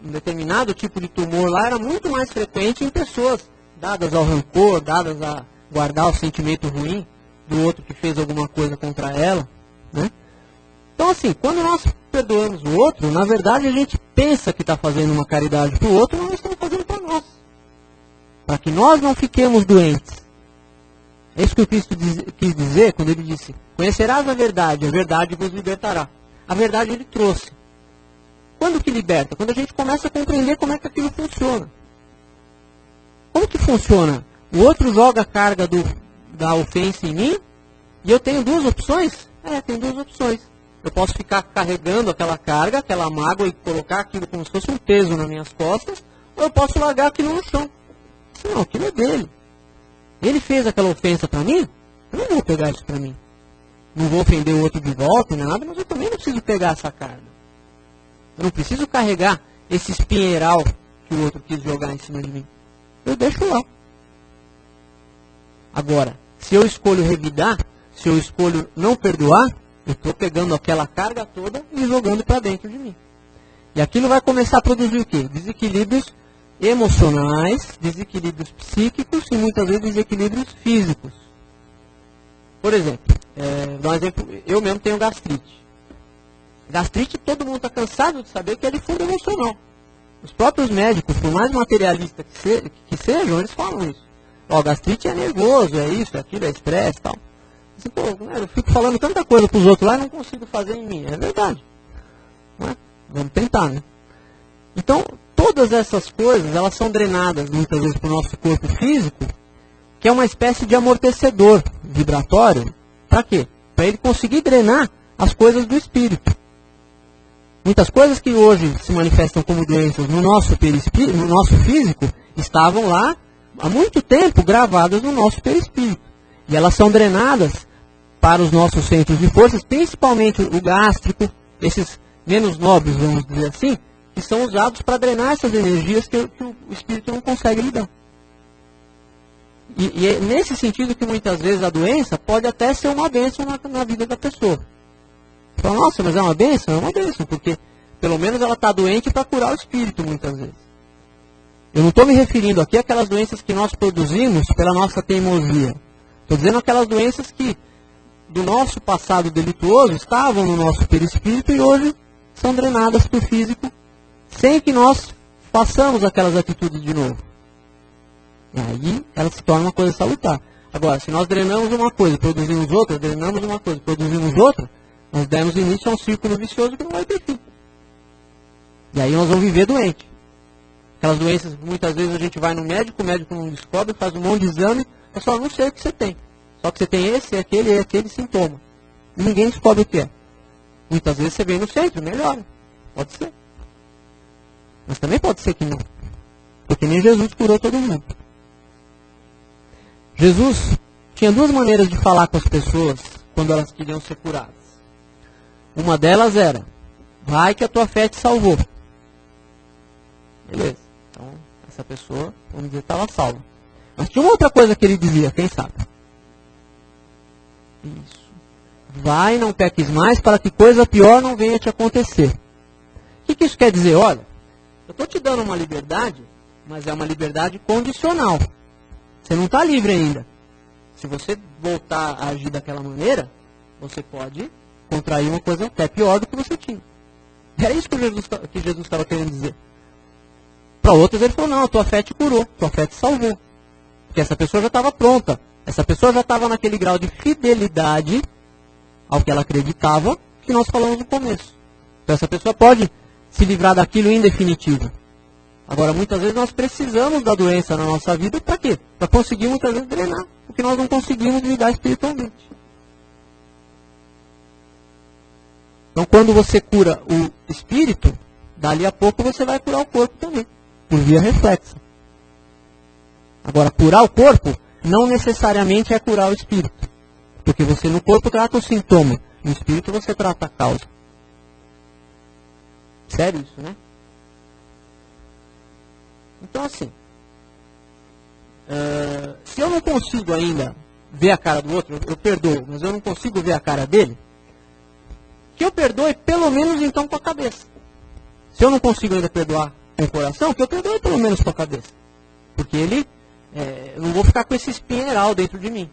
um determinado tipo de tumor lá era muito mais frequente em pessoas dadas ao rancor, dadas a guardar o sentimento ruim do outro que fez alguma coisa contra ela, né? Então assim, quando nós perdoamos o outro, na verdade a gente pensa que está fazendo uma caridade para o outro, mas nós estamos fazendo para nós. Para que nós não fiquemos doentes. É isso que o Cristo quis dizer quando ele disse: conhecerás a verdade vos libertará. A verdade ele trouxe. Quando que liberta? Quando a gente começa a compreender como é que aquilo funciona. Como que funciona? O outro joga a carga da ofensa em mim e eu tenho duas opções? Tem duas opções. Eu posso ficar carregando aquela carga, aquela mágoa e colocar aquilo como se fosse um peso nas minhas costas, ou eu posso largar aquilo no chão. Não, aquilo é dele. Ele fez aquela ofensa para mim, eu não vou pegar isso para mim. Não vou ofender o outro de volta, nem nada, mas eu também não preciso pegar essa carga. Eu não preciso carregar esse espinheiral que o outro quis jogar em cima de mim. Eu deixo lá. Agora, se eu escolho revidar, se eu escolho não perdoar, eu estou pegando aquela carga toda e jogando para dentro de mim. E aquilo vai começar a produzir o quê? Desequilíbrios emocionais, desequilíbrios psíquicos e muitas vezes desequilíbrios físicos. Por exemplo, eu mesmo tenho gastrite. Gastrite, todo mundo está cansado de saber que é de fundo emocional. Os próprios médicos, por mais materialistas que sejam, eles falam isso. Gastrite é nervoso, é isso, é aquilo, é estresse e tal. Assim, eu fico falando tanta coisa para os outros lá e não consigo fazer em mim. É verdade. Não é? Vamos tentar, né? Então, todas essas coisas, elas são drenadas muitas vezes para o nosso corpo físico, que é uma espécie de amortecedor vibratório. Para quê? Para ele conseguir drenar as coisas do espírito. Muitas coisas que hoje se manifestam como doenças no nosso perispírito, no nosso físico, estavam lá há muito tempo gravadas no nosso perispírito. E elas são drenadas para os nossos centros de forças, principalmente o gástrico, esses menos nobres, vamos dizer assim, que são usados para drenar essas energias que o espírito não consegue lidar. E é nesse sentido que muitas vezes a doença pode até ser uma bênção na vida da pessoa. Fala, nossa, mas é uma bênção? É uma bênção, porque pelo menos ela está doente para curar o espírito muitas vezes. Eu não estou me referindo aqui àquelas doenças que nós produzimos pela nossa teimosia. Estou dizendo aquelas doenças que do nosso passado delituoso estavam no nosso perispírito e hoje são drenadas para o físico sem que nós façamos aquelas atitudes de novo. E aí ela se torna uma coisa salutar. Agora, se nós drenamos uma coisa, produzimos outra, drenamos uma coisa, produzimos outra, nós demos início a um círculo vicioso que não vai ter fim. E aí nós vamos viver doente. Aquelas doenças, muitas vezes a gente vai no médico, o médico não descobre, faz um monte de exame, eu só não sei o que você tem. Só que você tem esse, aquele e aquele sintoma. E ninguém descobre o que é. Muitas vezes você vem no centro, melhora. Pode ser. Mas também pode ser que não. Porque nem Jesus curou todo mundo. Jesus tinha duas maneiras de falar com as pessoas quando elas queriam ser curadas. Uma delas era: vai que a tua fé te salvou. Beleza. Então, essa pessoa, vamos dizer, estava salva. Mas tinha uma outra coisa que ele dizia, quem sabe? Isso. Vai, não peques mais, para que coisa pior não venha te acontecer. O que isso quer dizer? Olha, eu estou te dando uma liberdade, mas é uma liberdade condicional. Você não está livre ainda. Se você voltar a agir daquela maneira, você pode contrair uma coisa até pior do que você tinha. Era isso que Jesus estava querendo dizer. Para outros ele falou, não, a tua fé te curou, a tua fé te salvou. Porque essa pessoa já estava pronta. Essa pessoa já estava naquele grau de fidelidade ao que ela acreditava, que nós falamos no começo. Então essa pessoa pode se livrar daquilo em definitivo. Agora, muitas vezes nós precisamos da doença na nossa vida para quê? Para conseguir muitas vezes drenar o que nós não conseguimos lidar espiritualmente. Então, quando você cura o espírito, dali a pouco você vai curar o corpo também, por via reflexa. Agora, curar o corpo não necessariamente é curar o espírito. Porque você no corpo trata o sintoma, no espírito você trata a causa. Sério isso, né? Então assim, se eu não consigo ainda ver a cara do outro, eu perdoo, mas eu não consigo ver a cara dele, que eu perdoe pelo menos então com a cabeça. Se eu não consigo ainda perdoar com o coração, que eu perdoe pelo menos com a cabeça. Porque ele, eu não vou ficar com esse espinheiral dentro de mim.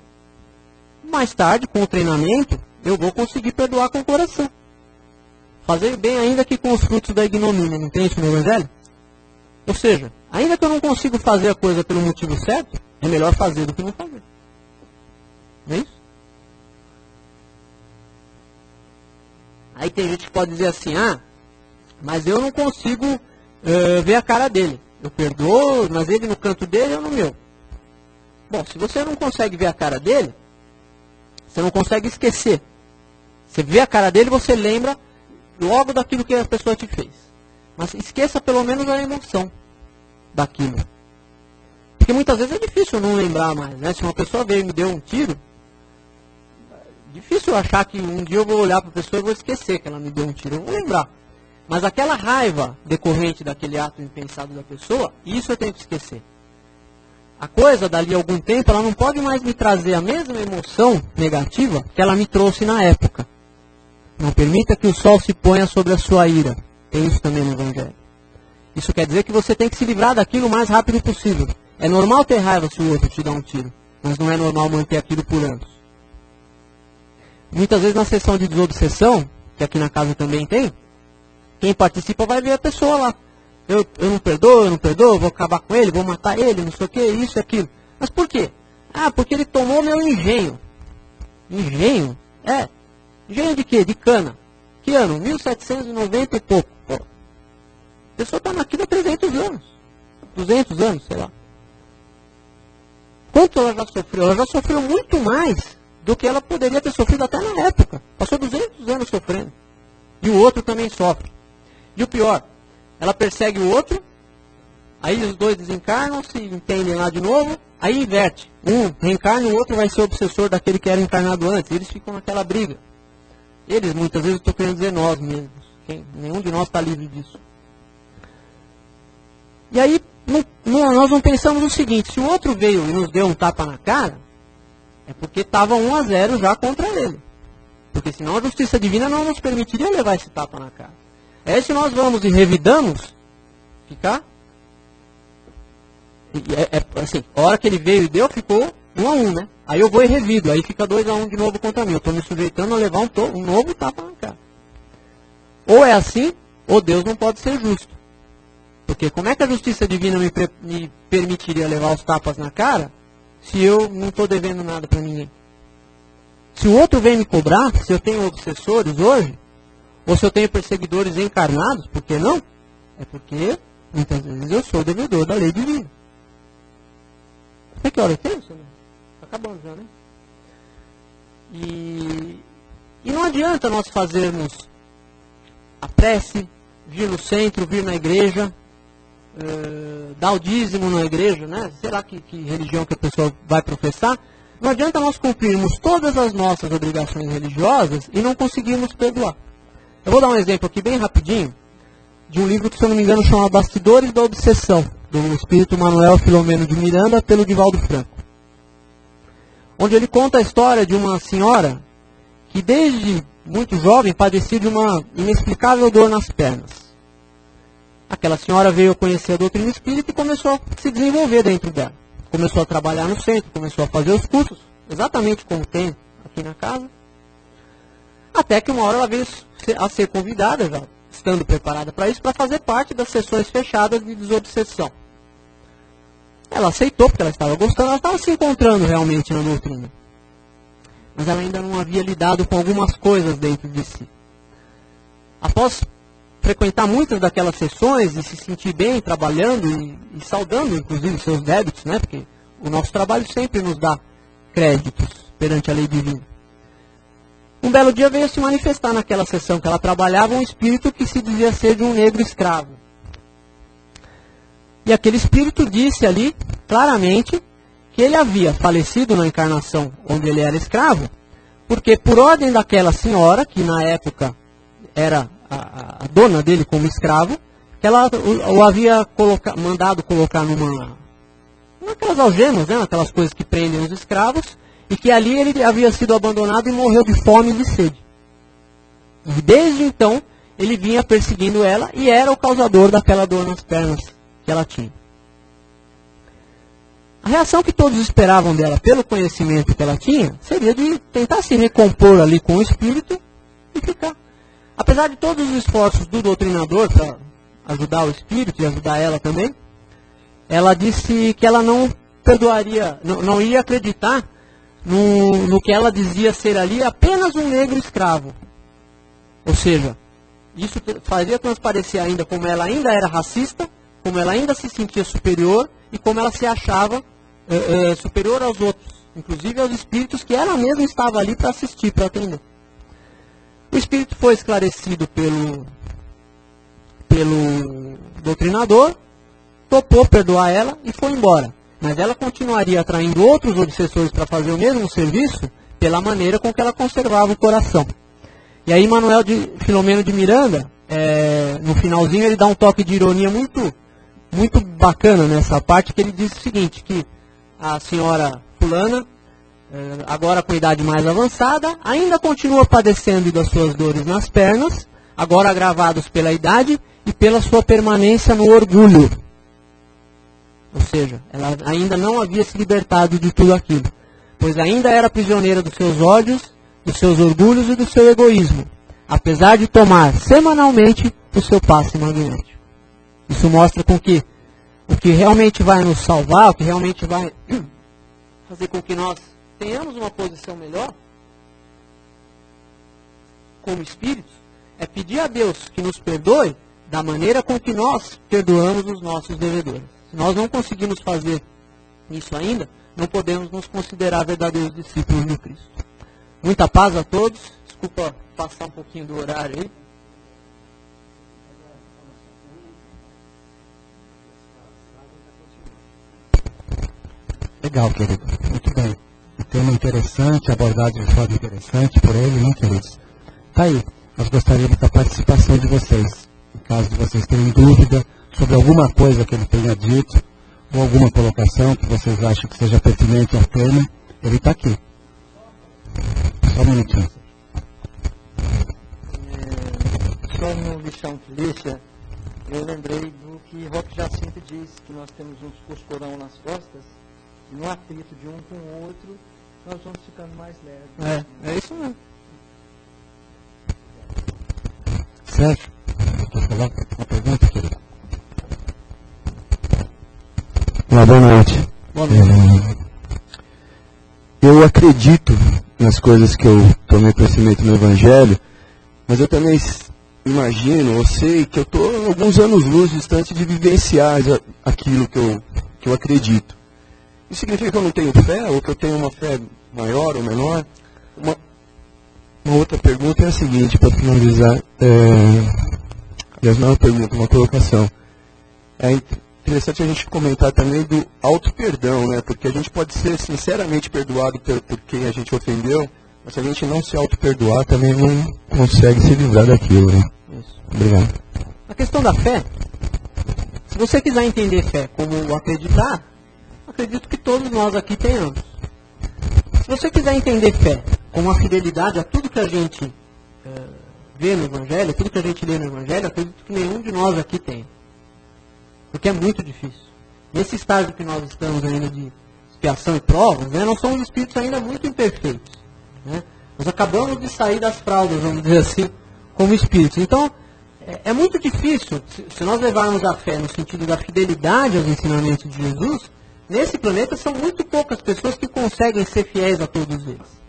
Mais tarde, com o treinamento, eu vou conseguir perdoar com o coração. Fazer bem ainda que com os frutos da ignomínia, não tem isso no Evangelho? Ou seja, ainda que eu não consiga fazer a coisa pelo motivo certo, é melhor fazer do que não fazer. Não é isso? Aí tem gente que pode dizer assim, mas eu não consigo ver a cara dele. Eu perdoo, mas ele no canto dele, eu no meu. Bom, se você não consegue ver a cara dele, você não consegue esquecer. Você vê a cara dele, você lembra logo daquilo que a pessoa te fez. Mas esqueça pelo menos a emoção daquilo. Porque muitas vezes é difícil não lembrar mais, né? Se uma pessoa veio e me deu um tiro, é difícil eu achar que um dia eu vou olhar para a pessoa e vou esquecer que ela me deu um tiro. Eu vou lembrar. Mas aquela raiva decorrente daquele ato impensado da pessoa, isso eu tenho que esquecer. A coisa, dali a algum tempo, ela não pode mais me trazer a mesma emoção negativa que ela me trouxe na época. Não permita que o sol se ponha sobre a sua ira. Tem isso também no Evangelho. Isso quer dizer que você tem que se livrar daquilo o mais rápido possível. É normal ter raiva se o outro te dá um tiro, mas não é normal manter aquilo por anos. Muitas vezes na sessão de desobsessão, que aqui na casa também tem, quem participa vai ver a pessoa lá. Eu não perdoo, vou acabar com ele, vou matar ele, não sei o que, isso e aquilo. Mas por quê? Porque ele tomou meu engenho. Engenho? Engenho de quê? De cana. Que ano? 1790 e pouco. Pô. A pessoa está naquilo há 300 anos. 200 anos, sei lá. Quanto ela já sofreu? Ela já sofreu muito mais do que ela poderia ter sofrido até na época. Passou 200 anos sofrendo. E o outro também sofre. E o pior, ela persegue o outro, aí os dois desencarnam, se entendem lá de novo, aí inverte. Um reencarna e o outro vai ser o obsessor daquele que era encarnado antes. Eles ficam naquela briga. Eles, muitas vezes, eu estou querendo dizer nós mesmos. Nenhum de nós está livre disso. E aí, nós não pensamos o seguinte, se o outro veio e nos deu um tapa na cara, é porque estava 1-0 já contra ele. Porque senão a justiça divina não nos permitiria levar esse tapa na cara. Aí se nós vamos e revidamos, ficar... assim, a hora que ele veio e deu, ficou 1-1, né? Aí eu vou e revido, aí fica 2-1 de novo contra mim. Eu estou me sujeitando a levar um novo tapa na cara. Ou é assim, ou Deus não pode ser justo. Porque como é que a justiça divina me permitiria levar os tapas na cara se eu não estou devendo nada para ninguém? Se o outro vem me cobrar, se eu tenho obsessores hoje, ou se eu tenho perseguidores encarnados, por que não? É porque muitas vezes eu sou devedor da lei divina. Até que hora eu tenho, senhor? Está acabando já, né? E não adianta nós fazermos a prece, vir no centro, vir na igreja, dar o dízimo na igreja, né? Sei lá que religião que a pessoa vai professar. Não adianta nós cumprirmos todas as nossas obrigações religiosas e não conseguirmos perdoar. Eu vou dar um exemplo aqui bem rapidinho de um livro que, se eu não me engano, chama Bastidores da Obsessão, do espírito Manuel Filomeno de Miranda, pelo Divaldo Franco. Onde ele conta a história de uma senhora que desde muito jovem padecia de uma inexplicável dor nas pernas. Aquela senhora veio a conhecer a doutrina espírita e começou a se desenvolver dentro dela. Começou a trabalhar no centro, começou a fazer os cursos, exatamente como tem aqui na casa. Até que uma hora ela veio a ser convidada, já estando preparada para isso, para fazer parte das sessões fechadas de desobsessão. Ela aceitou, porque ela estava gostando, ela estava se encontrando realmente na doutrina. Mas ela ainda não havia lidado com algumas coisas dentro de si. Após frequentar muitas daquelas sessões e se sentir bem trabalhando e saudando, inclusive, seus débitos, né? Porque o nosso trabalho sempre nos dá créditos perante a lei divina. Um belo dia veio se manifestar naquela sessão que ela trabalhava um espírito que se dizia ser de um negro escravo. E aquele espírito disse ali, claramente, que ele havia falecido na encarnação onde ele era escravo, porque por ordem daquela senhora, que na época era a dona dele como escravo, que ela o havia mandado colocar naquelas algemas, né, naquelas coisas que prendem os escravos, e que ali ele havia sido abandonado e morreu de fome e de sede. E desde então, ele vinha perseguindo ela e era o causador daquela dor nas pernas que ela tinha. A reação que todos esperavam dela, pelo conhecimento que ela tinha, seria de tentar se recompor ali com o espírito e ficar. Apesar de todos os esforços do doutrinador para ajudar o espírito e ajudar ela também, ela disse que ela não perdoaria, não ia acreditar no que ela dizia ser ali apenas um negro escravo. Ou seja, isso fazia transparecer ainda como ela ainda era racista, como ela ainda se sentia superior e como ela se achava superior aos outros, inclusive aos espíritos que ela mesma estava ali para assistir, para atender. O espírito foi esclarecido pelo doutrinador, topou perdoar ela e foi embora. Mas ela continuaria atraindo outros obsessores para fazer o mesmo serviço pela maneira com que ela conservava o coração. E aí Manuel de Filomeno de Miranda, no finalzinho, ele dá um toque de ironia muito bacana nessa parte, que ele diz o seguinte, que a senhora fulana, agora com idade mais avançada, ainda continua padecendo das suas dores nas pernas, agora agravados pela idade e pela sua permanência no orgulho. Ou seja, ela ainda não havia se libertado de tudo aquilo, pois ainda era prisioneira dos seus ódios, dos seus orgulhos e do seu egoísmo, apesar de tomar semanalmente o seu passe magnético. Isso mostra com que o que realmente vai nos salvar, o que realmente vai fazer com que nós tenhamos uma posição melhor, como espíritos, é pedir a Deus que nos perdoe da maneira com que nós perdoamos os nossos devedores. Se nós não conseguimos fazer isso ainda, não podemos nos considerar verdadeiros discípulos de Cristo. Muita paz a todos. Desculpa passar um pouquinho do horário aí. Legal, querido. Muito bem. Um tema interessante, abordado de forma interessante por ele, né, queridos? Tá aí. Nós gostaríamos da participação de vocês. Em caso de vocês terem dúvida sobre alguma coisa que ele tenha dito, ou alguma colocação que vocês acham que seja pertinente ao tema, ele está aqui. Só um minutinho. Só no Lição Polícia, eu lembrei do que Roque Jacinto diz, que nós temos os corão nas costas, e no atrito de um com o outro, nós vamos ficando mais leves. É isso mesmo. Sérgio, quer falar uma pergunta, querido? Boa noite. Boa noite. Eu acredito nas coisas que eu tomei conhecimento no Evangelho, mas eu também imagino, eu sei que eu estou alguns anos-luz distante de vivenciar aquilo que eu acredito. Isso significa que eu não tenho fé, ou que eu tenho uma fé maior ou menor? Uma outra pergunta é a seguinte, para finalizar. Aliás, não é uma pergunta, uma colocação. É interessante a gente comentar também do auto-perdão, né? Porque a gente pode ser sinceramente perdoado por quem a gente ofendeu, mas se a gente não se auto-perdoar, também não consegue se livrar daquilo, né? Isso. Obrigado. A questão da fé, se você quiser entender fé como acreditar, acredito que todos nós aqui tenhamos. Se você quiser entender fé como a fidelidade a tudo que a gente vê no Evangelho, tudo que a gente lê no Evangelho, acredito que nenhum de nós aqui tem. Porque é muito difícil. Nesse estágio que nós estamos ainda de expiação e provas, né, nós somos espíritos ainda muito imperfeitos. Né? Nós acabamos de sair das fraldas, vamos dizer assim, como espíritos. Então, é muito difícil, se nós levarmos a fé no sentido da fidelidade aos ensinamentos de Jesus, nesse planeta são muito poucas pessoas que conseguem ser fiéis a todos eles.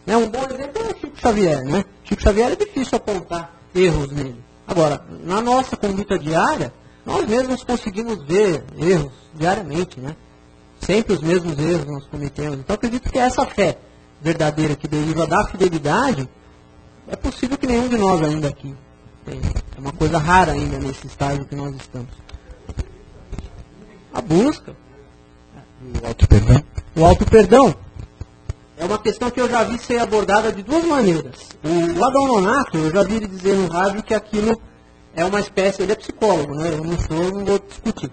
Né? Um bom exemplo é o Chico Xavier. Né? Chico Xavier é difícil apontar erros nele. Agora, na nossa conduta diária, nós mesmos conseguimos ver erros diariamente. Né? Sempre os mesmos erros nós cometemos. Então, acredito que essa fé verdadeira que deriva da fidelidade É possível que nenhum de nós ainda aqui tenha. É uma coisa rara ainda nesse estágio que nós estamos. A busca. O auto-perdão. O auto-perdão é uma questão que eu já vi ser abordada de duas maneiras. O Adão Nonato, eu já vi ele dizer no rádio que aquilo é uma espécie, ele é psicólogo, né? Eu não sou, não vou discutir.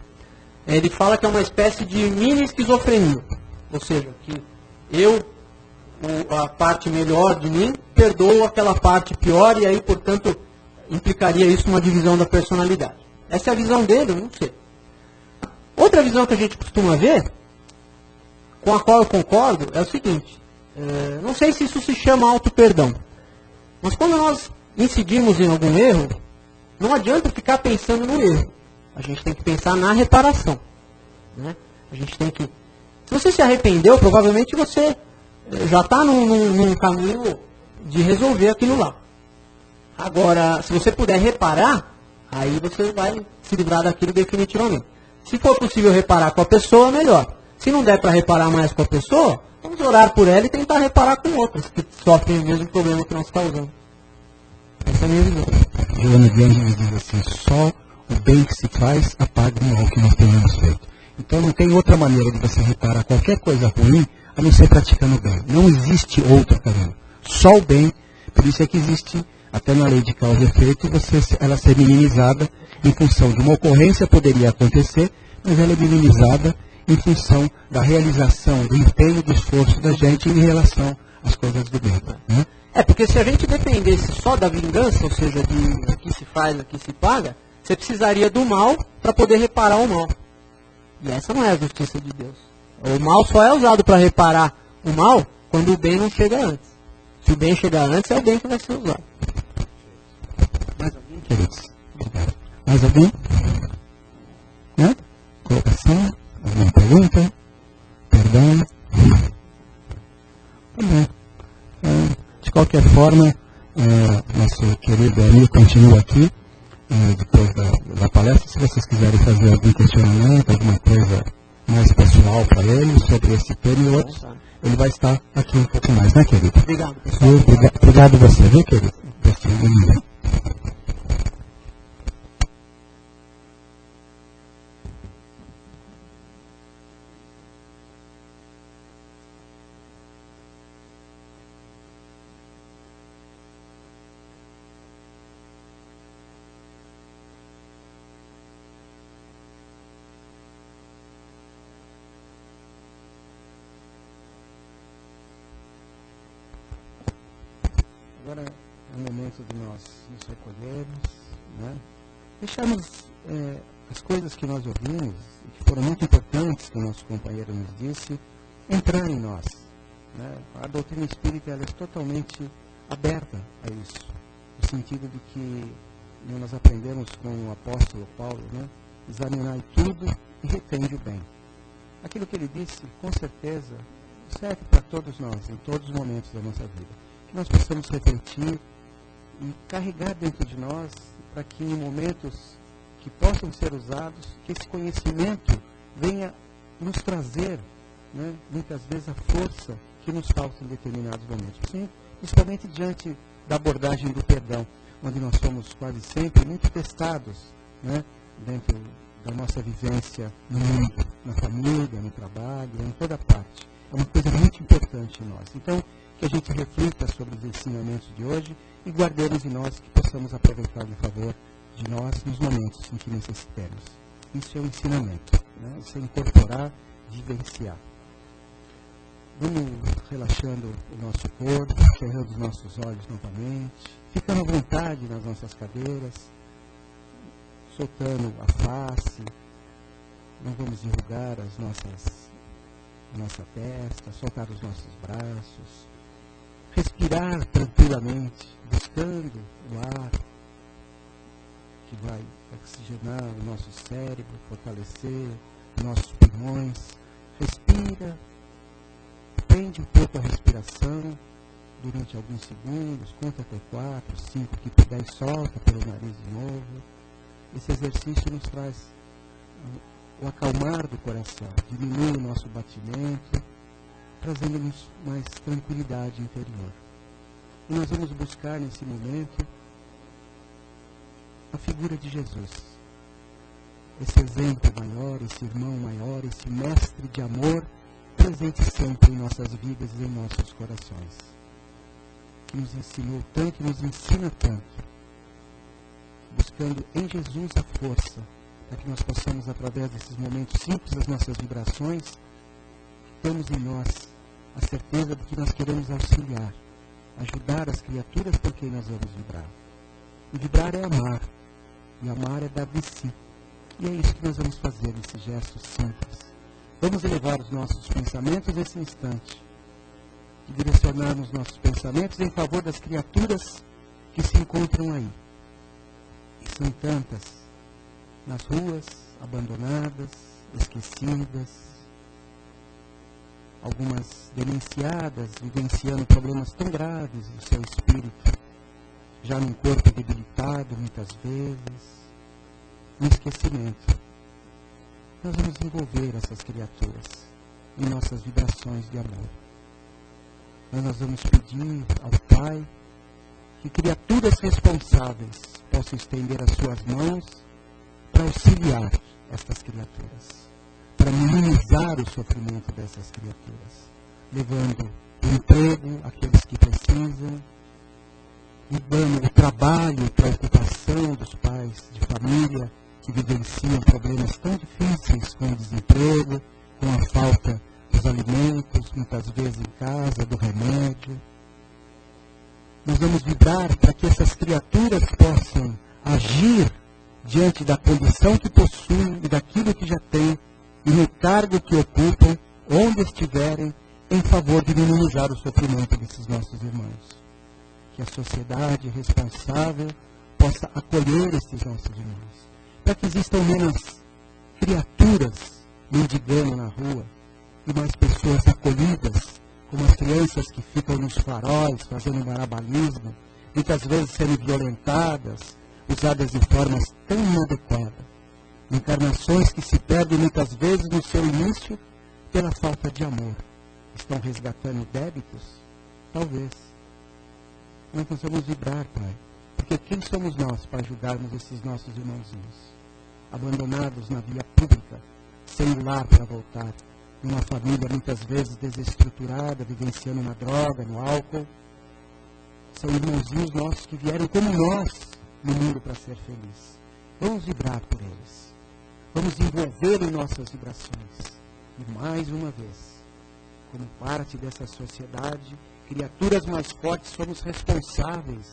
Ele fala que é uma espécie de mini esquizofrenia. Ou seja, que eu, a parte melhor de mim, perdoo aquela parte pior e aí, portanto, implicaria isso numa divisão da personalidade. Essa é a visão dele, eu não sei. Outra visão que a gente costuma ver, com a qual eu concordo, é o seguinte. Não sei se isso se chama auto-perdão. Mas quando nós incidimos em algum erro, não adianta ficar pensando no erro. A gente tem que pensar na reparação. Né? A gente tem que... Se você se arrependeu, provavelmente você já está num caminho de resolver aquilo lá. Agora, se você puder reparar, aí você vai se livrar daquilo definitivamente. Se for possível reparar com a pessoa, melhor. Se não der para reparar mais com a pessoa, vamos orar por ela e tentar reparar com outras que sofrem o mesmo problema que nós causamos. Essa é a minha visão. Joana de Ângeles diz assim, só o bem que se faz apaga o mal que nós tenhamos feito. Então não tem outra maneira de você reparar qualquer coisa ruim a não ser praticando o bem. Não existe outro caminho. Só o bem, por isso é que existe, até na lei de causa e efeito, ela ser minimizada em função de uma ocorrência poderia acontecer, mas ela é minimizada em função da realização, do empenho, do esforço da gente em relação às coisas do bem. Né? Porque se a gente dependesse só da vingança, ou seja, de aqui se faz, aqui se paga, você precisaria do mal para poder reparar o mal. E essa não é a justiça de Deus. O mal só é usado para reparar o mal quando o bem não chega antes. Se o bem chegar antes, é o bem que vai ser usado. Mais alguém, queridos? Obrigado. Mais alguém? Né? Colocação? Alguma pergunta? Perdão? Tá bom. De qualquer forma, nosso querido amigo continua aqui, depois da palestra. Se vocês quiserem fazer algum questionamento, alguma coisa mais pessoal para ele, sobre esse tema e outros, ele vai estar aqui um pouco mais, né, querido? Obrigado, pessoal. Obrigado a você, viu, querido? Agora é o momento de nós nos recolhermos, né? Deixarmos as coisas que nós ouvimos e que foram muito importantes, que o nosso companheiro nos disse, entrar em nós. Né? A doutrina espírita ela é totalmente aberta a isso, no sentido de que nós aprendemos com o apóstolo Paulo, né? Examinai tudo e retende o bem. Aquilo que ele disse, com certeza, serve para todos nós, em todos os momentos da nossa vida. Que nós possamos refletir e carregar dentro de nós para que em momentos que possam ser usados, que esse conhecimento venha nos trazer, né, muitas vezes a força que nos falta em determinados momentos. Sim, principalmente diante da abordagem do perdão, onde nós somos quase sempre muito testados, né, dentro da nossa vivência no mundo, na família, no trabalho, em toda parte. É uma coisa muito importante em nós. Então, que a gente reflita sobre os ensinamentos de hoje e guardemos em nós que possamos aproveitar em favor de nós nos momentos em que necessitemos. Isso é um ensinamento, né? Isso é incorporar, vivenciar. Vamos relaxando o nosso corpo, cerrando os nossos olhos novamente, ficando à vontade nas nossas cadeiras, soltando a face, não vamos enrugar a nossa testa, soltar os nossos braços, respirar tranquilamente, buscando o ar que vai oxigenar o nosso cérebro, fortalecer os nossos pulmões. Respira, prende um pouco a respiração durante alguns segundos, conta até 4, 5 que puder e solta pelo nariz de novo. Esse exercício nos traz o acalmar do coração, diminui o nosso batimento, trazendo-nos mais tranquilidade interior. E nós vamos buscar nesse momento a figura de Jesus. Esse exemplo maior, esse irmão maior, esse mestre de amor, presente sempre em nossas vidas e em nossos corações. Que nos ensinou tanto e nos ensina tanto. Buscando em Jesus a força, para que nós possamos, através desses momentos simples das nossas vibrações, temos em nós a certeza de que nós queremos auxiliar, ajudar as criaturas por quem nós vamos vibrar. E vibrar é amar, e amar é dar de si. E é isso que nós vamos fazer nesse gesto simples. Vamos elevar os nossos pensamentos nesse instante e direcionarmos nossos pensamentos em favor das criaturas que se encontram aí. E são tantas, nas ruas, abandonadas, esquecidas, algumas demenciadas, vivenciando problemas tão graves do seu espírito, já num corpo debilitado muitas vezes, no esquecimento. Nós vamos envolver essas criaturas em nossas vibrações de amor. Nós vamos pedir ao Pai que criaturas responsáveis possam estender as suas mãos para auxiliar estas criaturas, para minimizar o sofrimento dessas criaturas, levando o emprego àqueles que precisam, e dando o trabalho e preocupação dos pais de família que vivenciam problemas tão difíceis com o desemprego, com a falta dos alimentos, muitas vezes em casa, do remédio. Nós vamos vibrar para que essas criaturas possam agir diante da condição que possuem e daquilo que já têm e no cargo que ocupam, onde estiverem, em favor de minimizar o sofrimento desses nossos irmãos. Que a sociedade responsável possa acolher esses nossos irmãos, para que existam menos criaturas mendigando na rua e mais pessoas acolhidas, como as crianças que ficam nos faróis fazendo marabalismo, muitas vezes sendo violentadas, usadas de formas tão inadequadas. Encarnações que se perdem muitas vezes no seu início pela falta de amor. Estão resgatando débitos? Talvez. Mas nós vamos vibrar, Pai. Porque quem somos nós para ajudarmos esses nossos irmãozinhos? Abandonados na via pública, sem lar para voltar, numa família muitas vezes desestruturada, vivenciando na droga, no álcool. São irmãozinhos nossos que vieram como nós no mundo para ser feliz. Vamos vibrar por eles. Vamos envolver em nossas vibrações. E mais uma vez, como parte dessa sociedade, criaturas mais fortes, somos responsáveis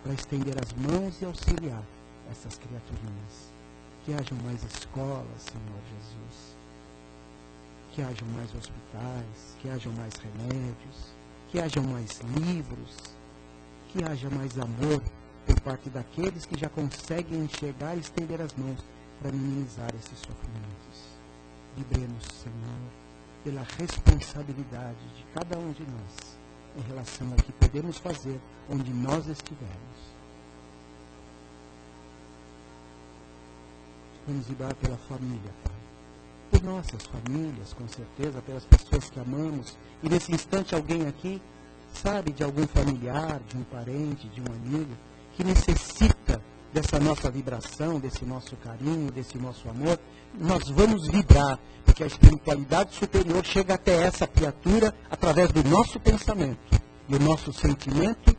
para estender as mãos e auxiliar essas criaturinhas. Que hajam mais escolas, Senhor Jesus. Que hajam mais hospitais, que hajam mais remédios, que hajam mais livros, que haja mais amor por parte daqueles que já conseguem enxergar e estender as mãos para minimizar esses sofrimentos. Vibremos, Senhor, pela responsabilidade de cada um de nós em relação ao que podemos fazer onde nós estivermos. Vamos vibrar pela família, Pai. Por nossas famílias, com certeza, pelas pessoas que amamos. E nesse instante alguém aqui sabe de algum familiar, de um parente, de um amigo, que necessita dessa nossa vibração, desse nosso carinho, desse nosso amor. Nós vamos vibrar, porque a espiritualidade superior chega até essa criatura através do nosso pensamento. E o nosso sentimento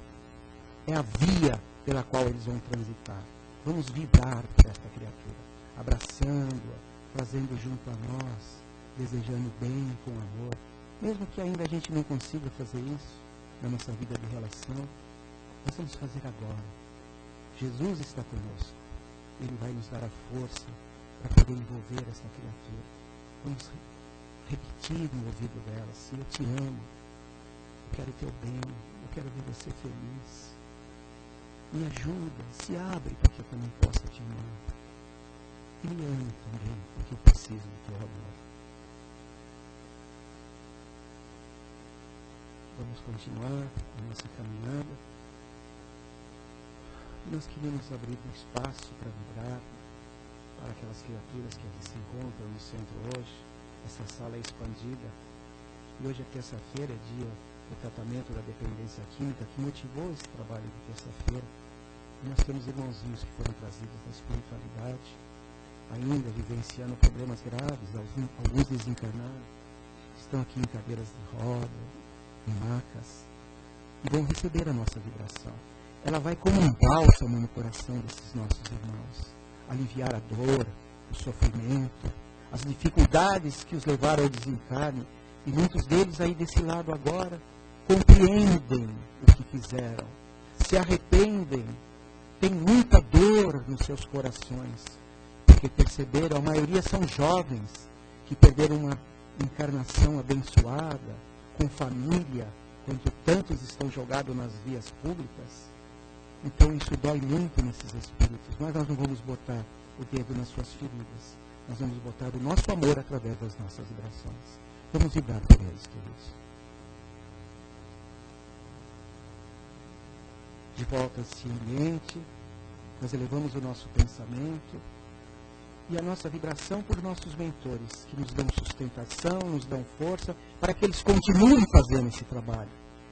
é a via pela qual eles vão transitar. Vamos vibrar por esta criatura, abraçando-a, trazendo junto a nós, desejando bem, com amor. Mesmo que ainda a gente não consiga fazer isso na nossa vida de relação, nós vamos fazer agora. Jesus está conosco. Ele vai nos dar a força para poder envolver essa criatura. Vamos repetir no ouvido dela: se eu te amo, eu quero teu bem, eu quero ver você feliz. Me ajuda, se abre para que eu também possa te amar. E me ame também, porque eu preciso do teu amor. Vamos continuar a nossa caminhada. Nós queremos abrir um espaço para vibrar para aquelas criaturas que aqui se encontram no centro hoje. Essa sala é expandida. E hoje é terça-feira, é dia o tratamento da dependência química, que motivou esse trabalho de terça-feira. E nós temos irmãozinhos que foram trazidos da espiritualidade, ainda vivenciando problemas graves, alguns desencarnados, estão aqui em cadeiras de roda, em macas, e vão receber a nossa vibração. Ela vai como um bálsamo no coração desses nossos irmãos, aliviar a dor, o sofrimento, as dificuldades que os levaram ao desencarne, e muitos deles aí desse lado agora compreendem o que fizeram, se arrependem, têm muita dor nos seus corações, porque perceberam, a maioria são jovens que perderam uma encarnação abençoada, com família, quando tantos estão jogados nas vias públicas. Então isso dói muito nesses espíritos, mas nós não vamos botar o dedo nas suas feridas, nós vamos botar o nosso amor através das nossas vibrações. Vamos vibrar por eles, queridos. De volta a esse ambiente, nós elevamos o nosso pensamento e a nossa vibração por nossos mentores, que nos dão sustentação, nos dão força, para que eles continuem fazendo esse trabalho.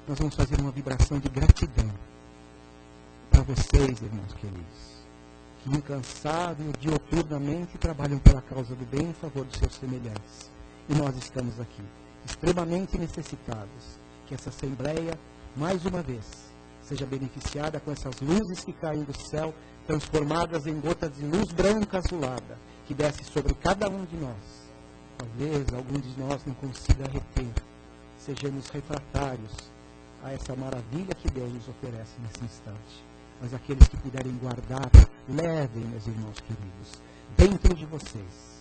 Nós vamos fazer uma vibração de gratidão para vocês, irmãos queridos, que incansável, dioturnamente trabalham pela causa do bem em favor dos seus semelhantes. E nós estamos aqui, extremamente necessitados, que essa Assembleia, mais uma vez, seja beneficiada com essas luzes que caem do céu, transformadas em gotas de luz branca azulada, que desce sobre cada um de nós. Talvez algum de nós não consiga reter, sejamos refratários a essa maravilha que Deus nos oferece nesse instante. Mas aqueles que puderem guardar, levem, meus irmãos queridos, dentro de vocês.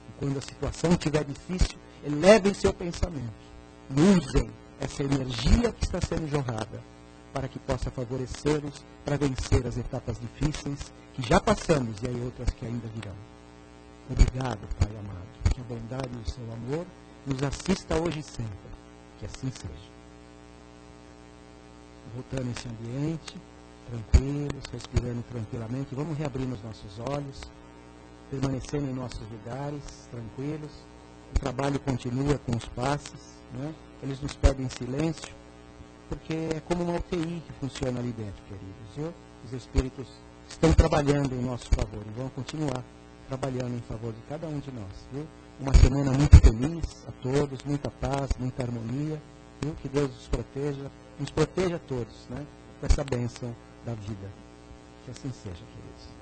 E quando a situação estiver difícil, elevem seu pensamento. E usem essa energia que está sendo jorrada para que possa favorecê-los para vencer as etapas difíceis que já passamos e aí outras que ainda virão. Obrigado, Pai amado. Que a bondade e o seu amor nos assista hoje e sempre. Que assim seja. Voltando a esse ambiente, tranquilos, respirando tranquilamente. Vamos reabrir os nossos olhos, permanecendo em nossos lugares, tranquilos. O trabalho continua com os passes, né? Eles nos pedem silêncio, porque é como uma UTI que funciona ali dentro, queridos. Viu? Os espíritos estão trabalhando em nosso favor e vão continuar trabalhando em favor de cada um de nós. Viu? Uma semana muito feliz a todos, muita paz, muita harmonia. Viu? Que Deus nos proteja a todos, né? Com essa bênção da vida. Que assim seja, queridos.